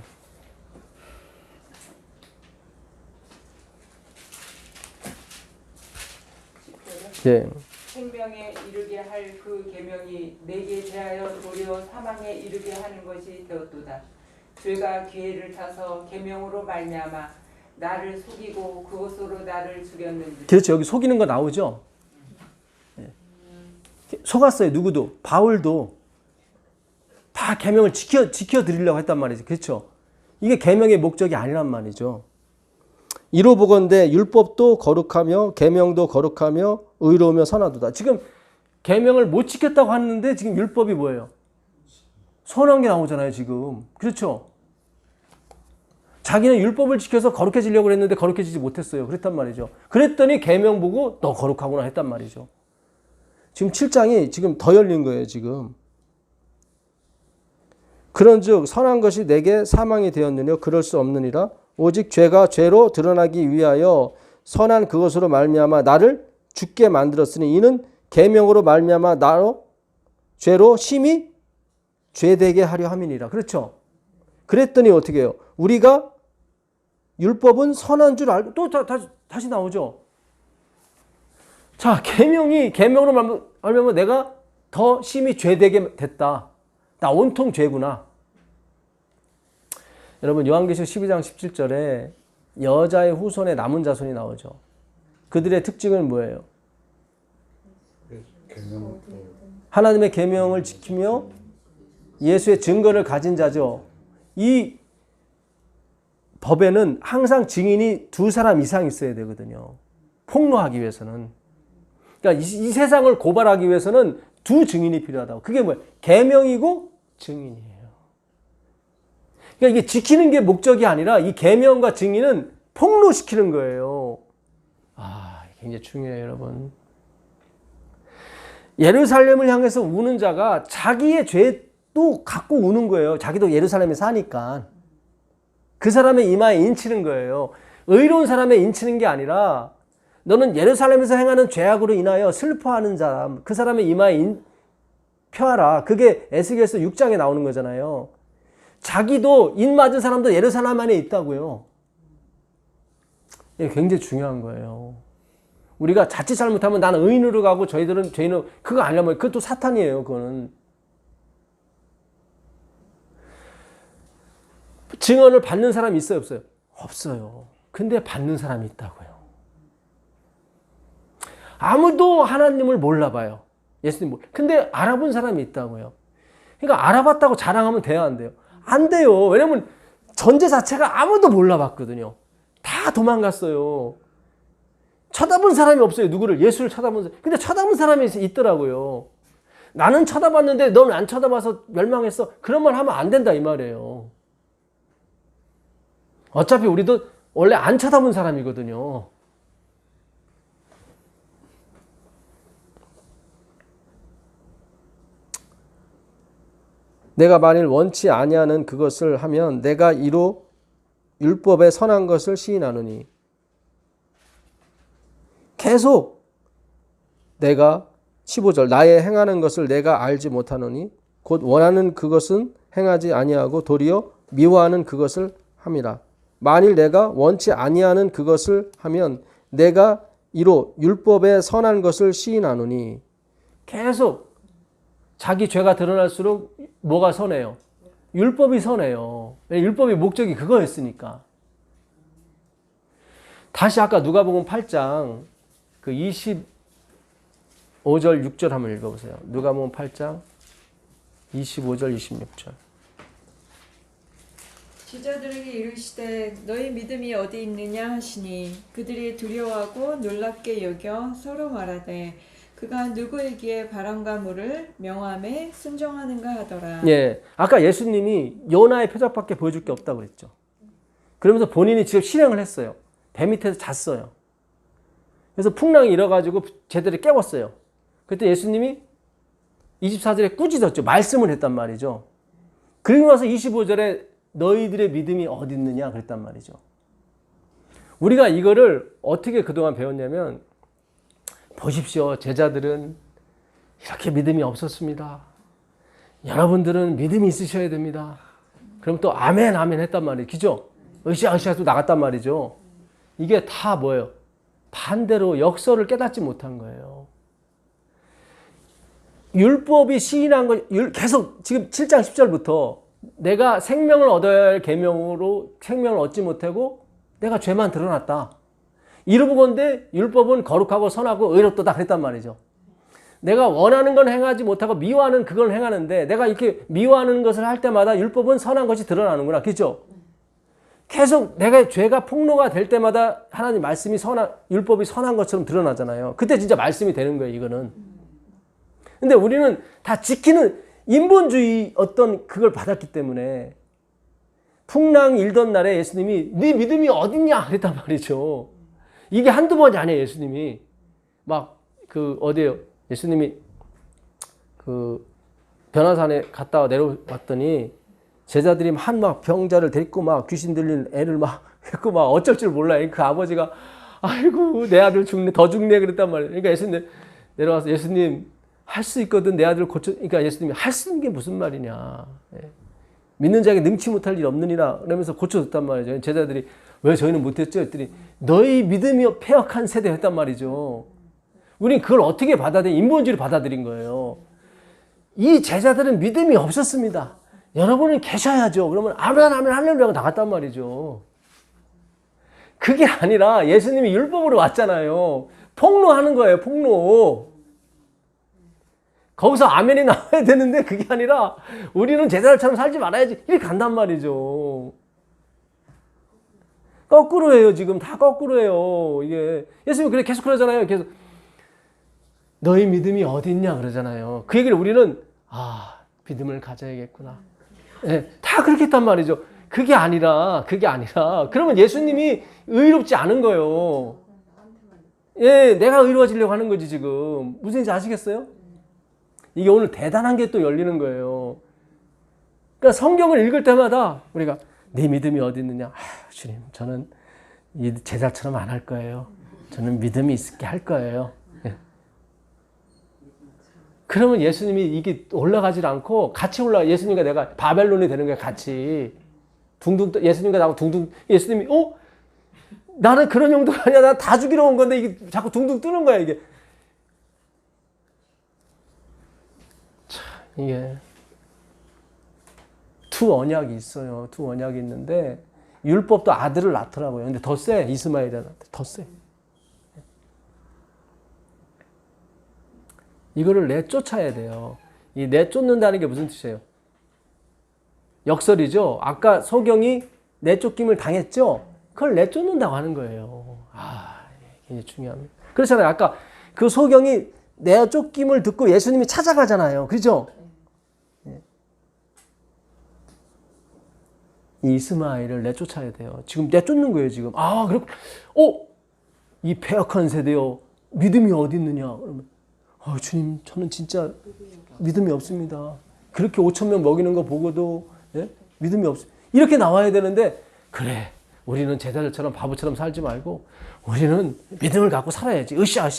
예. 생명에 이르게 할 그 계명이 내게 대하여 도리어 사망에 이르게 하는 것이 되었도다. 죄가 기회를 타서 계명으로 말미암아 나를 속이고 그것으로 나를 죽였는지. 그렇죠. 여기 속이는 거 나오죠. 예. 속았어요. 누구도. 바울도 다 계명을 지켜 드리려고 했단 말이죠. 그렇죠. 이게 계명의 목적이 아니란 말이죠. 이로 보건대 율법도 거룩하며 계명도 거룩하며 의로우며 선하도다. 지금 계명을 못 지켰다고 하는데 지금 율법이 뭐예요? 선한 게 나오잖아요, 지금. 그렇죠? 자기는 율법을 지켜서 거룩해지려고 했는데 거룩해지지 못했어요. 그랬단 말이죠. 그랬더니 계명 보고 너 거룩하구나 했단 말이죠. 지금 7장이 지금 더 열린 거예요, 지금. 그런즉 선한 것이 내게 사망이 되었느냐 그럴 수 없느니라. 오직 죄가 죄로 드러나기 위하여 선한 그것으로 말미암아 나를 죽게 만들었으니 이는 계명으로 말미암아 나로 죄로 심히 죄되게 하려 함이니라. 그렇죠? 그랬더니 어떻게 해요? 우리가 율법은 선한 줄 알고 또 다시 나오죠. 자, 계명으로 말미암아 내가 더 심히 죄되게 됐다. 나 온통 죄구나. 여러분 요한계시록 12장 17절에 여자의 후손에 남은 자손이 나오죠. 그들의 특징은 뭐예요? 하나님의 계명을 지키며 예수의 증거를 가진 자죠. 이 법에는 항상 증인이 2사람 이상 있어야 되거든요. 폭로하기 위해서는. 그러니까 이 세상을 고발하기 위해서는 2 증인이 필요하다고. 그게 뭐예요? 계명이고 증인이에요. 그러니까 이게 지키는 게 목적이 아니라 이 계명과 증인은 폭로시키는 거예요. 아, 굉장히 중요해요, 여러분. 예루살렘을 향해서 우는 자가 자기의 죄도 갖고 우는 거예요. 자기도 예루살렘에 사니까. 그 사람의 이마에 인치는 거예요. 의로운 사람에 인치는 게 아니라 너는 예루살렘에서 행하는 죄악으로 인하여 슬퍼하는 사람, 그 사람의 이마에 펴하라. 그게 에스겔서 6장에 나오는 거잖아요. 자기도 인 맞은 사람도 예루살렘 안에 있다고요. 이게 굉장히 중요한 거예요. 우리가 자칫 잘못하면 나는 의인으로 가고 저희들은 죄인으로, 그거 아니라면 그것도 사탄이에요. 그거는. 증언을 받는 사람이 있어요, 없어요? 없어요. 근데 받는 사람이 있다고요. 아무도 하나님을 몰라봐요. 예수님 몰라. 근데 알아본 사람이 있다고요. 그러니까 알아봤다고 자랑하면 돼요, 안 돼요? 안 돼요. 왜냐면 전제 자체가 아무도 몰라봤거든요. 다 도망갔어요. 쳐다본 사람이 없어요. 누구를? 예수를 쳐다본 사람. 근데 쳐다본 사람이 있더라고요. 나는 쳐다봤는데 넌 안 쳐다봐서 멸망했어. 그런 말 하면 안 된다 이 말이에요. 어차피 우리도 원래 안 쳐다본 사람이거든요. 내가 만일 원치 아니하는 그것을 하면 내가 이로 율법에 선한 것을 시인하노니. 계속 내가 15절 나의 행하는 것을 내가 알지 못하노니 곧 원하는 그것은 행하지 아니하고 도리어 미워하는 그것을 함이라. 만일 내가 원치 아니하는 그것을 하면 내가 이로 율법에 선한 것을 시인하노니. 계속 자기 죄가 드러날수록 뭐가 선해요? 율법이 선해요. 율법의 목적이 그거였으니까. 다시 아까 누가복음 8장 그 25절 6절 한번 읽어보세요. 누가복음 8장 25절 26절. 제자들에게 이르시되 너희 믿음이 어디 있느냐 하시니 그들이 두려워하고 놀랍게 여겨 서로 말하되 그가 누구에게 바람과 물을 명함에 순종하는가 하더라. 예, 아까 예수님이 요나의 표적밖에 보여줄 게 없다고 그랬죠. 그러면서 본인이 직접 실행을 했어요. 배 밑에서 잤어요. 그래서 풍랑이 일어가지고 제자들이 깨웠어요. 그때 예수님이 24절에 꾸짖었죠. 말씀을 했단 말이죠. 그리고 나서 25절에 너희들의 믿음이 어디 있느냐 그랬단 말이죠. 우리가 이거를 어떻게 그동안 배웠냐면, 보십시오. 제자들은 이렇게 믿음이 없었습니다. 여러분들은 믿음이 있으셔야 됩니다. 그럼 또 아멘 아멘 했단 말이에요. 그죠? 으쌰으쌰 또 나갔단 말이죠. 이게 다 뭐예요? 반대로 역설을 깨닫지 못한 거예요. 율법이 시인한 거 계속 지금 7장 10절부터 내가 생명을 얻어야 할 계명으로 생명을 얻지 못하고 내가 죄만 드러났다. 이르보건대 율법은 거룩하고 선하고 의롭도다 그랬단 말이죠. 내가 원하는 건 행하지 못하고 미워하는 그걸 행하는데 내가 이렇게 미워하는 것을 할 때마다 율법은 선한 것이 드러나는구나. 그렇죠? 계속 내가 죄가 폭로가 될 때마다 하나님 말씀이 율법이 선한 것처럼 드러나잖아요. 그때 진짜 말씀이 되는 거예요, 이거는. 근데 우리는 다 지키는 인본주의 어떤 그걸 받았기 때문에 풍랑이 일던 날에 예수님이 네 믿음이 어딨냐 그랬단 말이죠. 이게 한두 번이 아니에요. 예수님이 막 어디에요? 예수님이 변화산에 갔다가 내려왔더니 제자들이 막 병자를 데리고 막 귀신 들린 애를 막 했고 막 어쩔 줄 몰라요. 그 아버지가 아이고 내 아들 죽네 더 죽네 그랬단 말이에요. 그러니까 예수님 내려와서 예수님 할 수 있거든 내 아들 고쳐. 그러니까 예수님이 할 수 있는 게 무슨 말이냐. 믿는 자에게 능치 못할 일 없느니라 그러면서 고쳐줬단 말이죠. 제자들이 왜 저희는 못했죠? 했더니 너희 믿음이 패역한 세대 했단 말이죠. 우린 그걸 어떻게 인본주의로 받아들인 거예요. 이 제자들은 믿음이 없었습니다. 여러분은 계셔야죠. 그러면 아멘 아멘 할렐루야가 나갔단 말이죠. 그게 아니라 예수님이 율법으로 왔잖아요. 폭로하는 거예요. 폭로. 거기서 아멘이 나와야 되는데 그게 아니라 우리는 제자들처럼 살지 말아야지 이렇게 간단 말이죠. 거꾸로 해요. 지금 다 거꾸로 해요. 이게 예수님이 그래 계속 그러잖아요. 계속 너희 믿음이 어디 있냐 그러잖아요. 그 얘기를 우리는 믿음을 가져야겠구나. 네, 다 그렇게 했단 말이죠. 그게 아니라 그러면 예수님이 의롭지 않은 거예요. 예, 내가 의로워지려고 하는 거지 지금. 무슨 얘기인지 아시겠어요? 이게 오늘 대단한 게 또 열리는 거예요. 그러니까 성경을 읽을 때마다 우리가 네 믿음이 어디 있느냐? 주님, 저는 이 제자처럼 안 할 거예요. 저는 믿음이 있게 할 거예요. 예. 그러면 예수님이 이게 올라가질 않고 같이 예수님과 내가 바벨론이 되는 거야, 같이. 예수님과 나하고 둥둥, 예수님이, 나는 그런 용도가 아니야. 나 다 죽이러 온 건데 이게 자꾸 둥둥 뜨는 거야, 이게. 이게 두 언약이 있어요. 두 언약이 있는데 율법도 아들을 낳더라고요. 근데 더 세. 이스마엘한테 더 세. 이거를 내쫓아야 돼요. 이 내쫓는다는 게 무슨 뜻이에요? 역설이죠. 아까 소경이 내쫓김을 당했죠. 그걸 내쫓는다고 하는 거예요. 이게 중요합니다. 그렇잖아요. 아까 그 소경이 내쫓김을 듣고 예수님이 찾아가잖아요. 그죠? 이 이스마엘을 내쫓아야 돼요. 지금 내쫓는 거예요, 지금. 그렇고, 이 패역한 세대요. 믿음이 어디 있느냐? 그러면, 주님, 저는 진짜 믿음이 없습니다. 그렇게 5,000명 먹이는 거 보고도, 믿음이 없습니다. 이렇게 나와야 되는데, 그래, 우리는 제자들처럼 바보처럼 살지 말고, 우리는 믿음을 갖고 살아야지. 으쌰.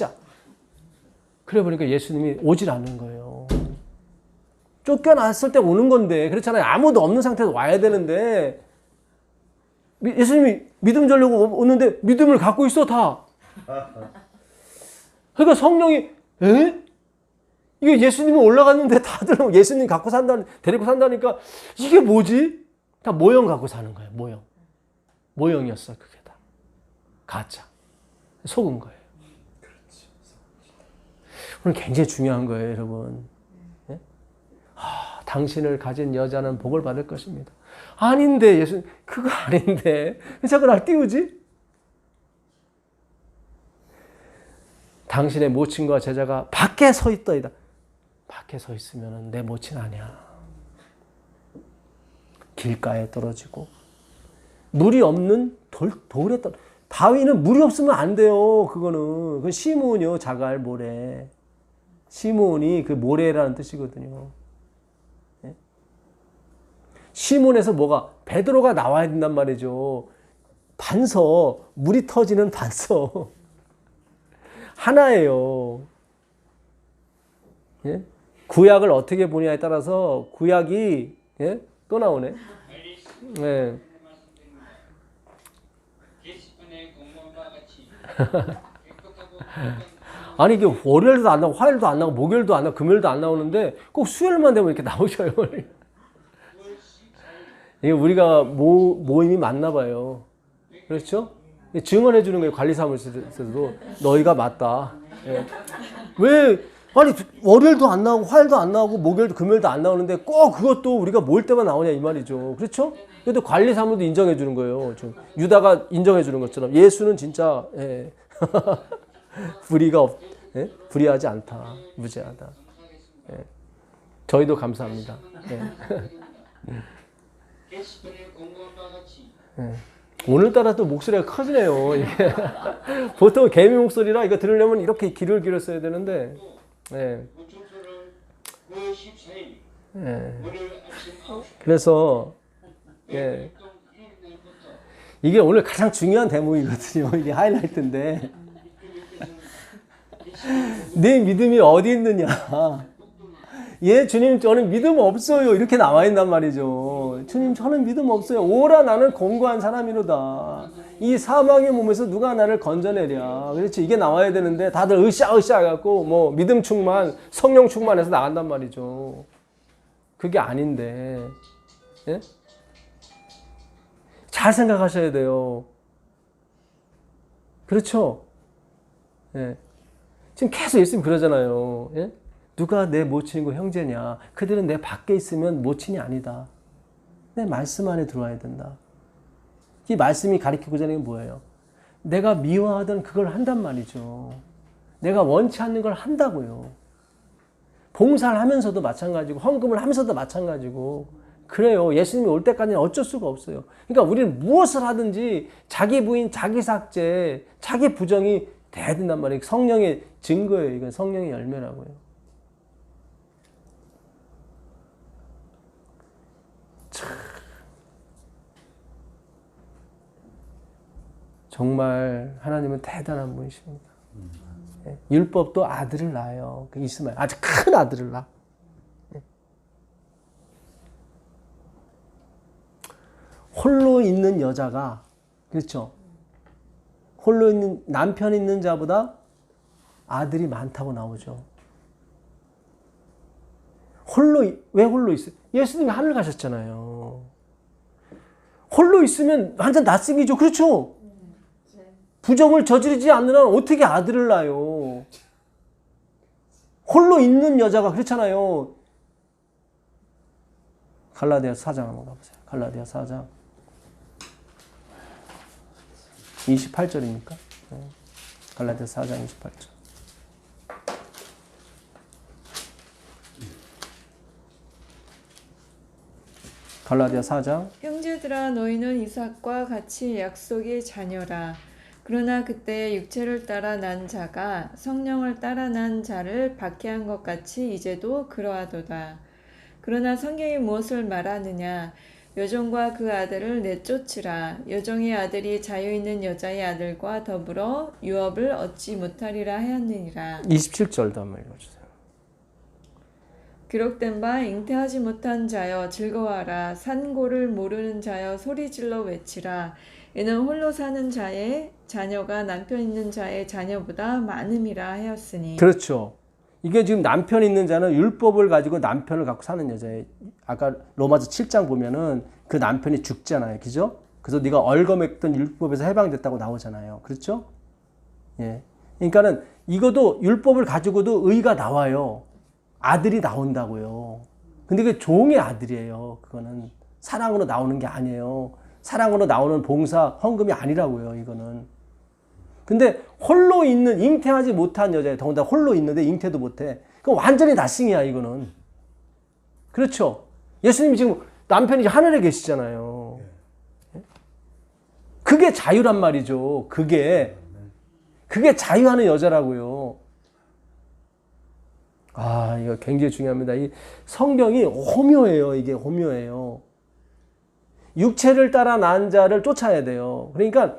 그래 보니까 예수님이 오질 않는 거예요. 쫓겨났을 때 오는 건데, 그렇잖아요. 아무도 없는 상태에서 와야 되는데, 예수님이 믿음 주려고 오는데 믿음을 갖고 있어, 다. 그러니까 성령이, 이게 예수님이 올라갔는데 다들 예수님 갖고 데리고 산다니까, 이게 뭐지? 다 모형 갖고 사는 거예요, 모형. 모형이었어, 그게 다. 가짜. 속은 거예요. 오늘 굉장히 중요한 거예요, 여러분. 당신을 가진 여자는 복을 받을 것입니다. 아닌데, 예수님, 그거 아닌데. 왜 자꾸 날 띄우지? 당신의 모친과 제자가 밖에 서 있더이다. 밖에 서 있으면 내 모친 아니야. 길가에 떨어지고, 물이 없는 돌에 떨어져. 바위는 물이 없으면 안 돼요. 그건 시므온이요, 자갈, 모래. 시므온이 그 모래라는 뜻이거든요. 시몬에서 뭐가? 베드로가 나와야 된단 말이죠. 반서, 물이 터지는 반서. 하나예요. 구약을 어떻게 보냐에 따라서 구약이, 또 나오네. 아니, 이게 월요일도 안 나오고, 화요일도 안 나오고, 목요일도 안 나오고, 금요일도 안 나오는데 꼭 수요일만 되면 이렇게 나오셔요. 이게 우리가 모임이 맞나 봐요. 그렇죠? 증언해 주는 거예요. 관리사무실에서도 너희가 맞다. 왜 아니 월요일도 안 나오고 화요일도 안 나오고 목요일도 금요일도 안 나오는데 꼭 그것도 우리가 모일 때만 나오냐 이 말이죠. 그렇죠? 그래도 관리사무도 인정해 주는 거예요. 좀 유다가 인정해 주는 것처럼 예수는 진짜 불의하지 않다. 무죄하다. 저희도 감사합니다. 오늘따라 또 목소리가 커지네요. 이게 보통 개미 목소리라 이거 들으려면 이렇게 귀를 기울였어야 되는데. 그래서 이게 오늘 가장 중요한 대목이거든요. 이게 하이라이트인데 내 믿음이 어디 있느냐. 주님 저는 믿음 없어요. 이렇게 나와 있단 말이죠. 주님 저는 믿음 없어요. 오라 나는 공고한 사람이로다. 이 사망의 몸에서 누가 나를 건져내랴. 그렇지. 이게 나와야 되는데 다들 으쌰으쌰 해갖고 뭐 믿음 충만, 성령 충만해서 나간단 말이죠. 그게 아닌데. 잘 생각하셔야 돼요. 그렇죠? 지금 계속 예수님 그러잖아요. 누가 내 모친이고 형제냐? 그들은 내 밖에 있으면 모친이 아니다. 내 말씀 안에 들어와야 된다. 이 말씀이 가리키고자 하는 게 뭐예요? 내가 미워하던 그걸 한단 말이죠. 내가 원치 않는 걸 한다고요. 봉사를 하면서도 마찬가지고 헌금을 하면서도 마찬가지고 그래요. 예수님이 올 때까지는 어쩔 수가 없어요. 그러니까 우리는 무엇을 하든지 자기 부인, 자기 삭제, 자기 부정이 돼야 된단 말이에요. 성령의 증거예요. 이건 성령의 열매라고요. 정말 하나님은 대단한 분이십니다. 율법도 아들을 낳아요. 그 이스마엘 아주 큰 아들을 낳아. 홀로 있는 여자가 그렇죠. 홀로 있는 남편 있는 자보다 아들이 많다고 나오죠. 왜 홀로 있어요? 예수님이 하늘 가셨잖아요. 홀로 있으면 완전 낯섦이죠. 그렇죠? 부정을 저지르지 않는 한 어떻게 아들을 낳아요? 홀로 있는 여자가 그렇잖아요. 갈라디아서 4장 한번 가보세요. 갈라디아서 4장 28절입니까? 갈라디아서 4장 28절. 갈라디아 4장. 형제들아 너희는 이삭과 같이 약속의 자녀라. 그러나 그때 육체를 따라 난 자가 성령을 따라 난 자를 박해한 것 같이 이제도 그러하도다. 그러나 성경이 무엇을 말하느냐? 여종과 그 아들을 내쫓으라. 여종의 아들이 자유 있는 여자의 아들과 더불어 유업을 얻지 못하리라 하였느니라. 27절도 한번 읽어주세요. 기록된 바 잉태하지 못한 자여 즐거워하라. 산고를 모르는 자여 소리질러 외치라. 이는 홀로 사는 자의 자녀가 남편 있는 자의 자녀보다 많음이라 하였으니. 그렇죠. 이게 지금 남편 있는 자는 율법을 가지고 남편을 갖고 사는 여자예요. 아까 로마서 7장 보면은 그 남편이 죽잖아요. 그죠? 그래서 네가 얽어맸던 율법에서 해방됐다고 나오잖아요. 그렇죠? 예. 그러니까는 이것도 율법을 가지고도 의가 나와요. 아들이 나온다고요. 근데 그게 종의 아들이에요. 그거는 사랑으로 나오는 게 아니에요. 사랑으로 나오는 봉사, 헌금이 아니라고요. 이거는. 근데 홀로 있는, 잉태하지 못한 여자애, 더군다나 홀로 있는데 잉태도 못해. 그건 완전히 나싱이야, 이거는. 그렇죠? 예수님이 지금 남편이 하늘에 계시잖아요. 그게 자유란 말이죠. 그게 자유하는 여자라고요. 아, 이거 굉장히 중요합니다. 이 성경이 호묘해요. 이게 호묘해요. 육체를 따라 난 자를 쫓아야 돼요. 그러니까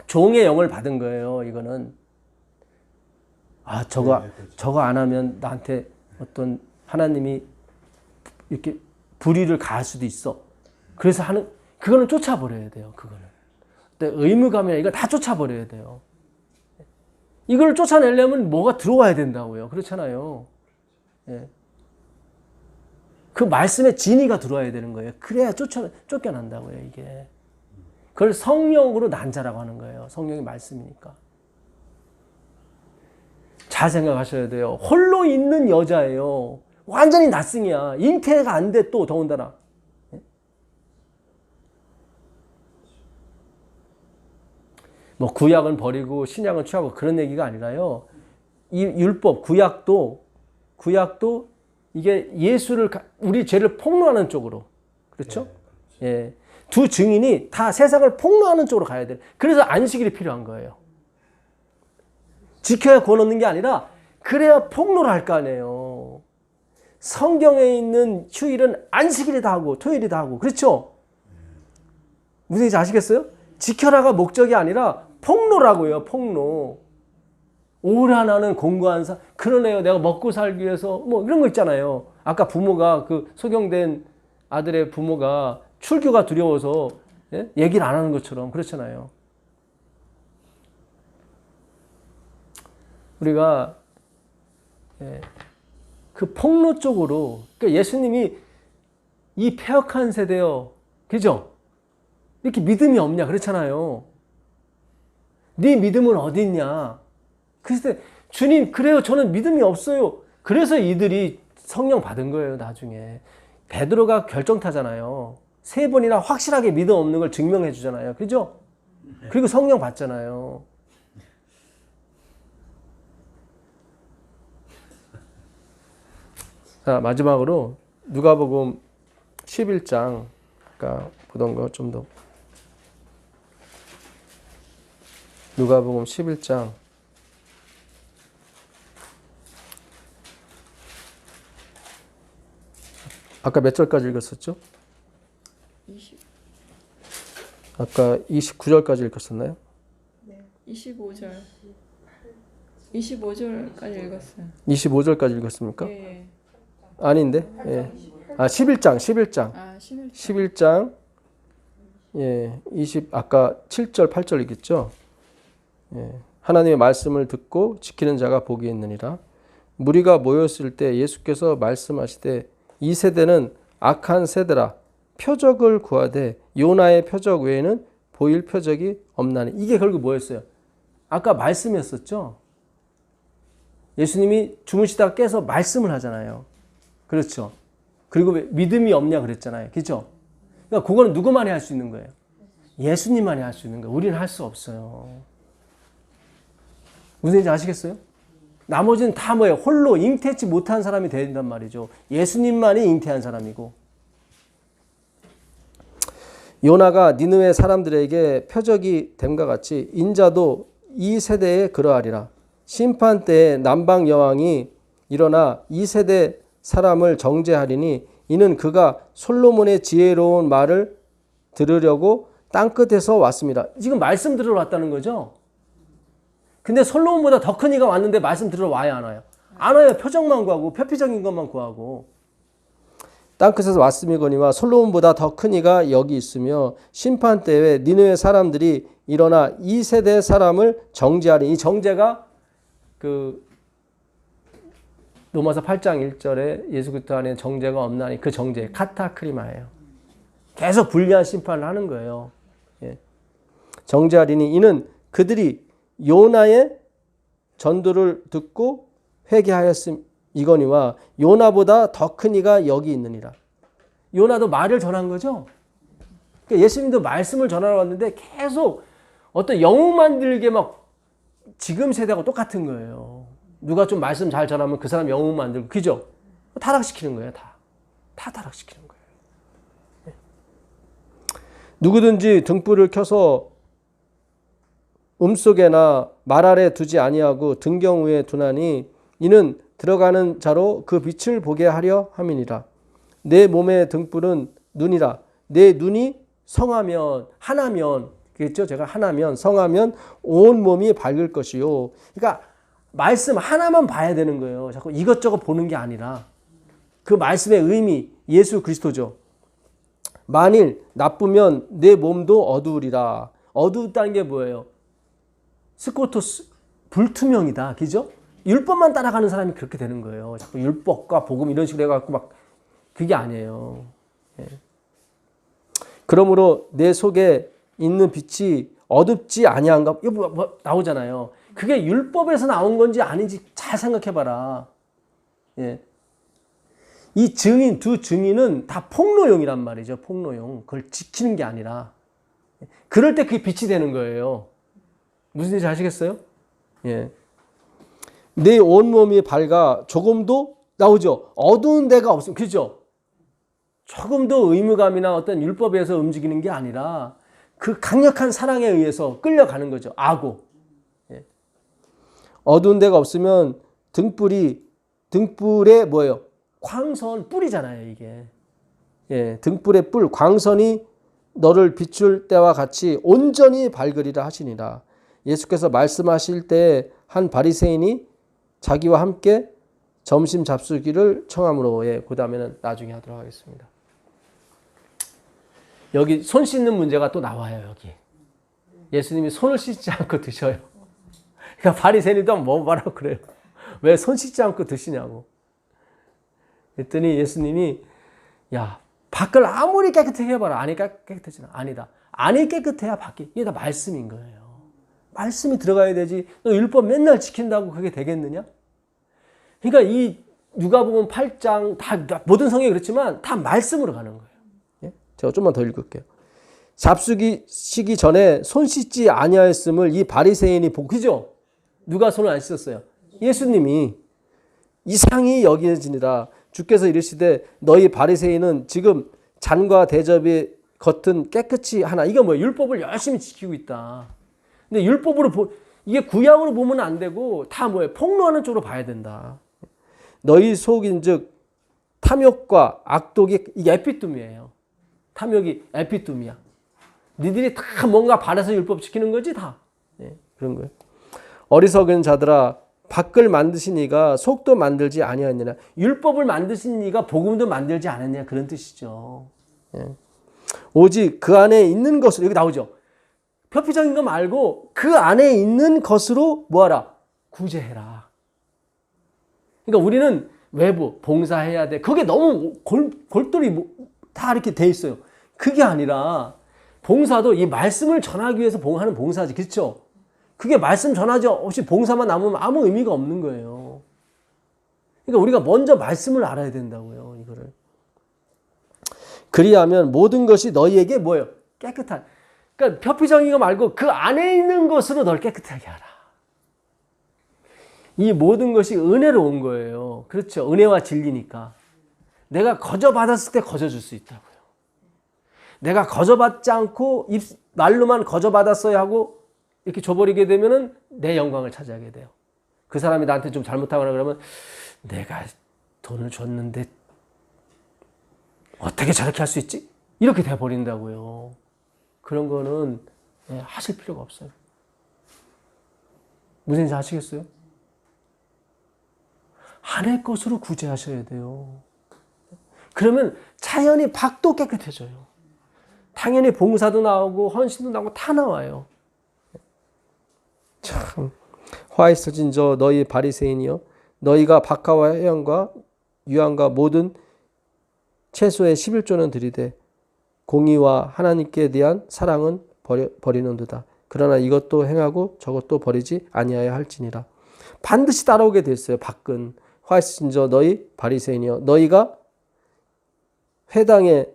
종의 영을 받은 거예요. 이거는. 아, 저거 안 하면 나한테 어떤 하나님이 이렇게 불의를 가할 수도 있어. 그래서 그거는 쫓아버려야 돼요. 그거는. 근데 의무감이나 이거 다 쫓아버려야 돼요. 이걸 쫓아내려면 뭐가 들어와야 된다고요. 그렇잖아요. 예. 그 말씀에 진리가 들어와야 되는 거예요. 그래야 쫓겨난다고요, 이게. 그걸 성령으로 난 자라고 하는 거예요. 성령의 말씀이니까. 잘 생각하셔야 돼요. 홀로 있는 여자예요. 완전히 낯승이야. 잉태가 안 돼, 또 더군다나. 뭐 구약은 버리고 신약은 취하고 그런 얘기가 아니라요. 이 율법, 구약도 이게 예수를, 우리 죄를 폭로하는 쪽으로. 그렇죠? 예. 두 증인이 다 세상을 폭로하는 쪽으로 가야 돼요. 그래서 안식일이 필요한 거예요. 지켜야 구원 얻는 게 아니라 그래야 폭로를 할 거 아니에요. 성경에 있는 휴일은 안식일이다 하고 토요일이다 하고. 그렇죠? 무슨 얘기인지 아시겠어요? 지켜라가 목적이 아니라 폭로라고요. 폭로. 오라나는 공고한 그러네요. 내가 먹고 살기 위해서 뭐 이런 거 있잖아요. 아까 부모가 그 소경된 아들의 부모가 출교가 두려워서 얘기를 안 하는 것처럼 그렇잖아요. 우리가 그 폭로 쪽으로, 그러니까 예수님이 이 폐역한 세대요, 그죠? 이렇게 믿음이 없냐 그렇잖아요. 네 믿음은 어디 있냐? 그때 주님, 그래요, 저는 믿음이 없어요. 그래서 이들이 성령 받은 거예요. 나중에 베드로가 결정타잖아요. 3번이나 확실하게 믿음 없는 걸 증명해 주잖아요. 그죠? 그리고 성령 받잖아요. 자, 마지막으로 누가복음 11장, 아까 보던 거 좀 더. 누가복음 11장 아까 몇 절까지 읽었었죠? 20. 아까 29절까지 읽었었나요? 네. 25절. 25절까지 읽었어요. 25절까지 읽었습니까? 예. 아닌데? 예. 아, 11장. 아, 11절. 11장. 예. 아까 7절, 8절 읽었죠? 예. 하나님의 말씀을 듣고 지키는 자가 복이 있느니라. 무리가 모였을 때 예수께서 말씀하시되 이 세대는 악한 세대라. 표적을 구하되 요나의 표적 외에는 보일 표적이 없나니. 이게 결국 뭐였어요? 아까 말씀이었었죠. 예수님이 주무시다가 깨서 말씀을 하잖아요. 그렇죠. 그리고 왜 믿음이 없냐 그랬잖아요. 그렇죠. 그러니까 그거는 누구만이 할 수 있는 거예요? 예수님만이 할 수 있는 거예요. 우리는 할 수 없어요. 무슨 얘기인지 아시겠어요? 나머지는 다 뭐예요? 홀로 잉태치 못한 사람이 돼야 된단 말이죠. 예수님만이 잉태한 사람이고. 요나가 니느웨 사람들에게 표적이 됨과 같이 인자도 이 세대에 그러하리라. 심판 때에 남방 여왕이 일어나 이 세대 사람을 정죄하리니 이는 그가 솔로몬의 지혜로운 말을 들으려고 땅끝에서 왔습니다. 지금 말씀 들으러 왔다는 거죠. 근데 솔로몬보다 더 큰 이가 왔는데 말씀 들으러 와야 안 와요? 안 와요. 표적만 구하고 표피적인 것만 구하고. 땅끝에서 왔음이거니와 솔로몬보다 더 큰 이가 여기 있으며 심판 때에 니느웨 사람들이 일어나 이 세대 사람을 정죄하리. 이 정죄가 로마서 8장 1절에 예수 그리스도 안에 정죄가 없나니 그 정죄 카타크리마예요. 계속 불리한 심판을 하는 거예요. 예. 정죄하리니 이는 그들이 요나의 전도를 듣고 회개하였음이거니와 요나보다 더 큰 이가 여기 있느니라. 요나도 말을 전한 거죠. 그러니까 예수님도 말씀을 전하러 왔는데 계속 어떤 영웅 만들게 막 지금 세대하고 똑같은 거예요. 누가 좀 말씀 잘 전하면 그 사람 영웅 만들고, 그죠? 타락시키는 거예요. 다 타락시키는 거예요. 네. 누구든지 등불을 켜서 속에나 말 아래 두지 아니하고 등경 위에 두나니 이는 들어가는 자로 그 빛을 보게 하려 함이니라. 내 몸의 등불은 눈이라. 내 눈이 성하면, 하나면, 그랬죠? 제가 하나면, 성하면 온 몸이 밝을 것이요. 그러니까 말씀 하나만 봐야 되는 거예요. 자꾸 이것저것 보는 게 아니라 그 말씀의 의미, 예수 그리스도죠. 만일 나쁘면 내 몸도 어두우리라. 어두웠다는 게 뭐예요? 스코토스, 불투명이다. 그죠? 율법만 따라가는 사람이 그렇게 되는 거예요. 자꾸 율법과 복음 이런 식으로 해갖고 막 그게 아니에요. 예. 그러므로 내 속에 있는 빛이 어둡지 아니한가? 이거 뭐 나오잖아요. 그게 율법에서 나온 건지 아닌지 잘 생각해봐라. 예. 이 증인, 두 증인은 다 폭로용이란 말이죠. 폭로용. 그걸 지키는 게 아니라. 그럴 때 그게 빛이 되는 거예요. 무슨 얘기인지 아시겠어요? 예. 내 온몸이 밝아 조금도 나오죠. 어두운 데가 없으면, 그죠? 조금도 의무감이나 어떤 율법에서 움직이는 게 아니라 그 강력한 사랑에 의해서 끌려가는 거죠. 아고. 예. 어두운 데가 없으면 등불에 뭐예요? 광선, 뿔이잖아요, 이게. 예. 등불의 뿔, 광선이 너를 비출 때와 같이 온전히 밝으리라 하시니라. 예수께서 말씀하실 때 한 바리새인이 자기와 함께 점심 잡수기를 청함으로, 예, 그 다음에는 나중에 하도록 하겠습니다. 여기 손 씻는 문제가 또 나와요. 여기 예수님이 손을 씻지 않고 드셔요. 그러니까 바리새인도 뭐라고 그래요. 왜 손 씻지 않고 드시냐고. 그랬더니 예수님이 야, 밖을 아무리 깨끗하게 해봐라. 안이 깨끗해지나? 아니다. 안이 깨끗해야 밖이. 이게 다 말씀인 거예요. 말씀이 들어가야 되지. 너 율법 맨날 지킨다고 그게 되겠느냐? 그러니까 이 누가복음 8장 다 모든 성경이 그렇지만 다 말씀으로 가는 거예요. 예? 제가 좀만 더 읽을게요. 잡수기 시기 전에 손 씻지 아니하였음을 이 바리새인이 보고, 그죠? 누가 손을 안 씻었어요? 예수님이. 이상히 여겨지니라. 주께서 이르시되 너희 바리새인은 지금 잔과 대접의 겉은 깨끗이 하나. 이거 뭐예요? 율법을 열심히 지키고 있다. 근데 율법으로 이게 구약으로 보면 안 되고 다 뭐예요? 폭로하는 쪽으로 봐야 된다. 너희 속인즉 탐욕과 악독이, 이게 에피툼이에요. 탐욕이 에피툼이야. 니들이 다 뭔가 바라서 율법 지키는 거지 다. 네, 그런 거예요. 어리석은 자들아, 밖을 만드신 이가 속도 만들지 아니하느냐. 율법을 만드신 이가 복음도 만들지 않았냐, 그런 뜻이죠. 네. 오직 그 안에 있는 것으로, 여기 나오죠. 표피적인 거 말고 그 안에 있는 것으로 뭐하라? 구제해라. 그러니까 우리는 외부 봉사해야 돼. 그게 너무 골똘히 다 이렇게 돼 있어요. 그게 아니라 봉사도 이 말씀을 전하기 위해서 하는 봉사지. 그렇죠? 그게 말씀 전하지 없이 봉사만 남으면 아무 의미가 없는 거예요. 그러니까 우리가 먼저 말씀을 알아야 된다고요. 이거를. 그리하면 모든 것이 너희에게 뭐예요? 깨끗한. 그러니까 표피적인 거 말고 그 안에 있는 것으로 널 깨끗하게 하라. 이 모든 것이 은혜로 온 거예요. 그렇죠? 은혜와 진리니까. 내가 거저받았을 때 거저줄 수 있다고요. 내가 거저받지 않고 말로만 거저받았어야 하고 이렇게 줘버리게 되면은 내 영광을 차지하게 돼요. 그 사람이 나한테 좀 잘못하거나 그러면 내가 돈을 줬는데 어떻게 저렇게 할 수 있지? 이렇게 돼버린다고요. 그런 거는 하실 필요가 없어요. 무슨 인지 아시겠어요? 하나의 것으로 구제하셔야 돼요. 그러면 자연히 밭도 깨끗해져요. 당연히 봉사도 나오고 헌신도 나오고 다 나와요. 참 화 있어진 저 너희 바리새인이여 너희가 박하와 해양과 유황과 모든 채소의 11조는 드리되 공의와 하나님께 대한 사랑은 버리는도다. 그러나 이것도 행하고 저것도 버리지 아니하여 할지니라. 반드시 따라오게 됐어요. 밖은 화 있으신 저 너희 바리새인이여 너희가 회당의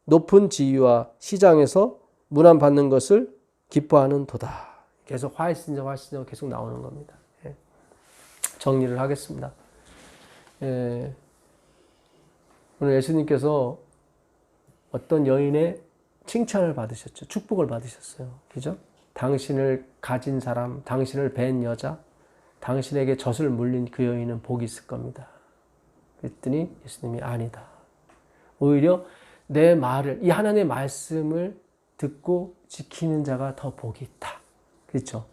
높은 지위와 시장에서 문안받는 것을 기뻐하는 도다. 계속 화 있으신 저 계속 나오는 겁니다. 정리를 하겠습니다. 오늘 예수님께서 어떤 여인의 칭찬을 받으셨죠. 축복을 받으셨어요. 그죠? 당신을 가진 사람, 당신을 뵌 여자, 당신에게 젖을 물린 그 여인은 복이 있을 겁니다. 그랬더니 예수님이 아니다. 오히려 내 말을, 이 하나님의 말씀을 듣고 지키는 자가 더 복이 있다. 그렇죠?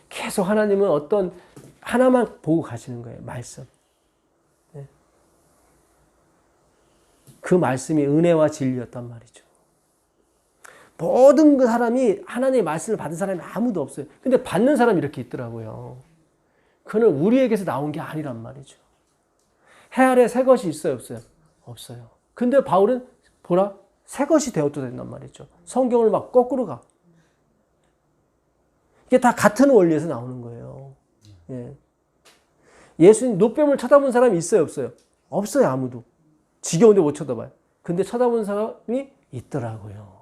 계속 하나님은 어떤 하나만 보고 가시는 거예요. 말씀. 그 말씀이 은혜와 진리였단 말이죠. 모든 그 사람이 하나님의 말씀을 받은 사람이 아무도 없어요. 근데 받는 사람이 이렇게 있더라고요. 그는 우리에게서 나온 게 아니란 말이죠. 해 아래 새 것이 있어요, 없어요? 없어요. 근데 바울은 보라, 새 것이 되어도 된단 말이죠. 성경을 막 거꾸로 가. 이게 다 같은 원리에서 나오는 거예요. 예수님 노뱀을 쳐다본 사람이 있어요, 없어요? 없어요, 아무도. 지겨운데 못 쳐다봐요. 근데 쳐다본 사람이 있더라고요.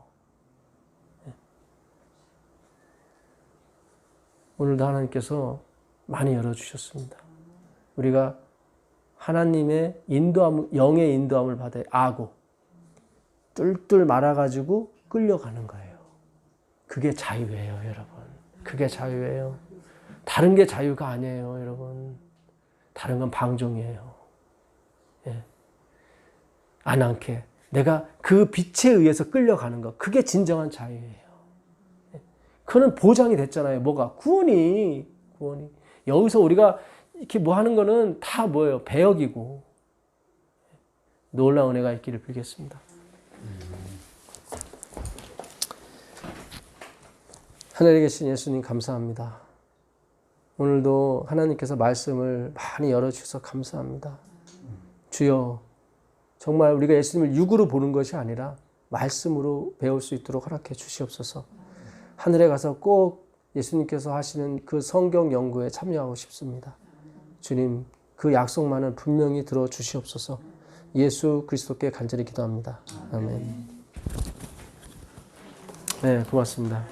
오늘도 하나님께서 많이 열어주셨습니다. 우리가 하나님의 인도함, 영의 인도함을 받아 아고 뚫뚫 말아가지고 끌려가는 거예요. 그게 자유예요, 여러분. 그게 자유예요. 다른 게 자유가 아니에요, 여러분. 다른 건 방종이에요. 안않게 내가 그 빛에 의해서 끌려가는 것, 그게 진정한 자유예요. 그는 보장이 됐잖아요. 뭐가? 구원이. 여기서 우리가 이렇게 뭐 하는 거는 다 뭐예요? 배역이고. 놀라운 은혜가 있기를 빌겠습니다. 하늘에 계신 예수님 감사합니다. 오늘도 하나님께서 말씀을 많이 열어주셔서 감사합니다. 주여, 정말 우리가 예수님을 육으로 보는 것이 아니라 말씀으로 배울 수 있도록 허락해 주시옵소서. 하늘에 가서 꼭 예수님께서 하시는 그 성경 연구에 참여하고 싶습니다. 주님, 그 약속만은 분명히 들어주시옵소서. 예수 그리스도께 간절히 기도합니다. 아멘. 네, 고맙습니다.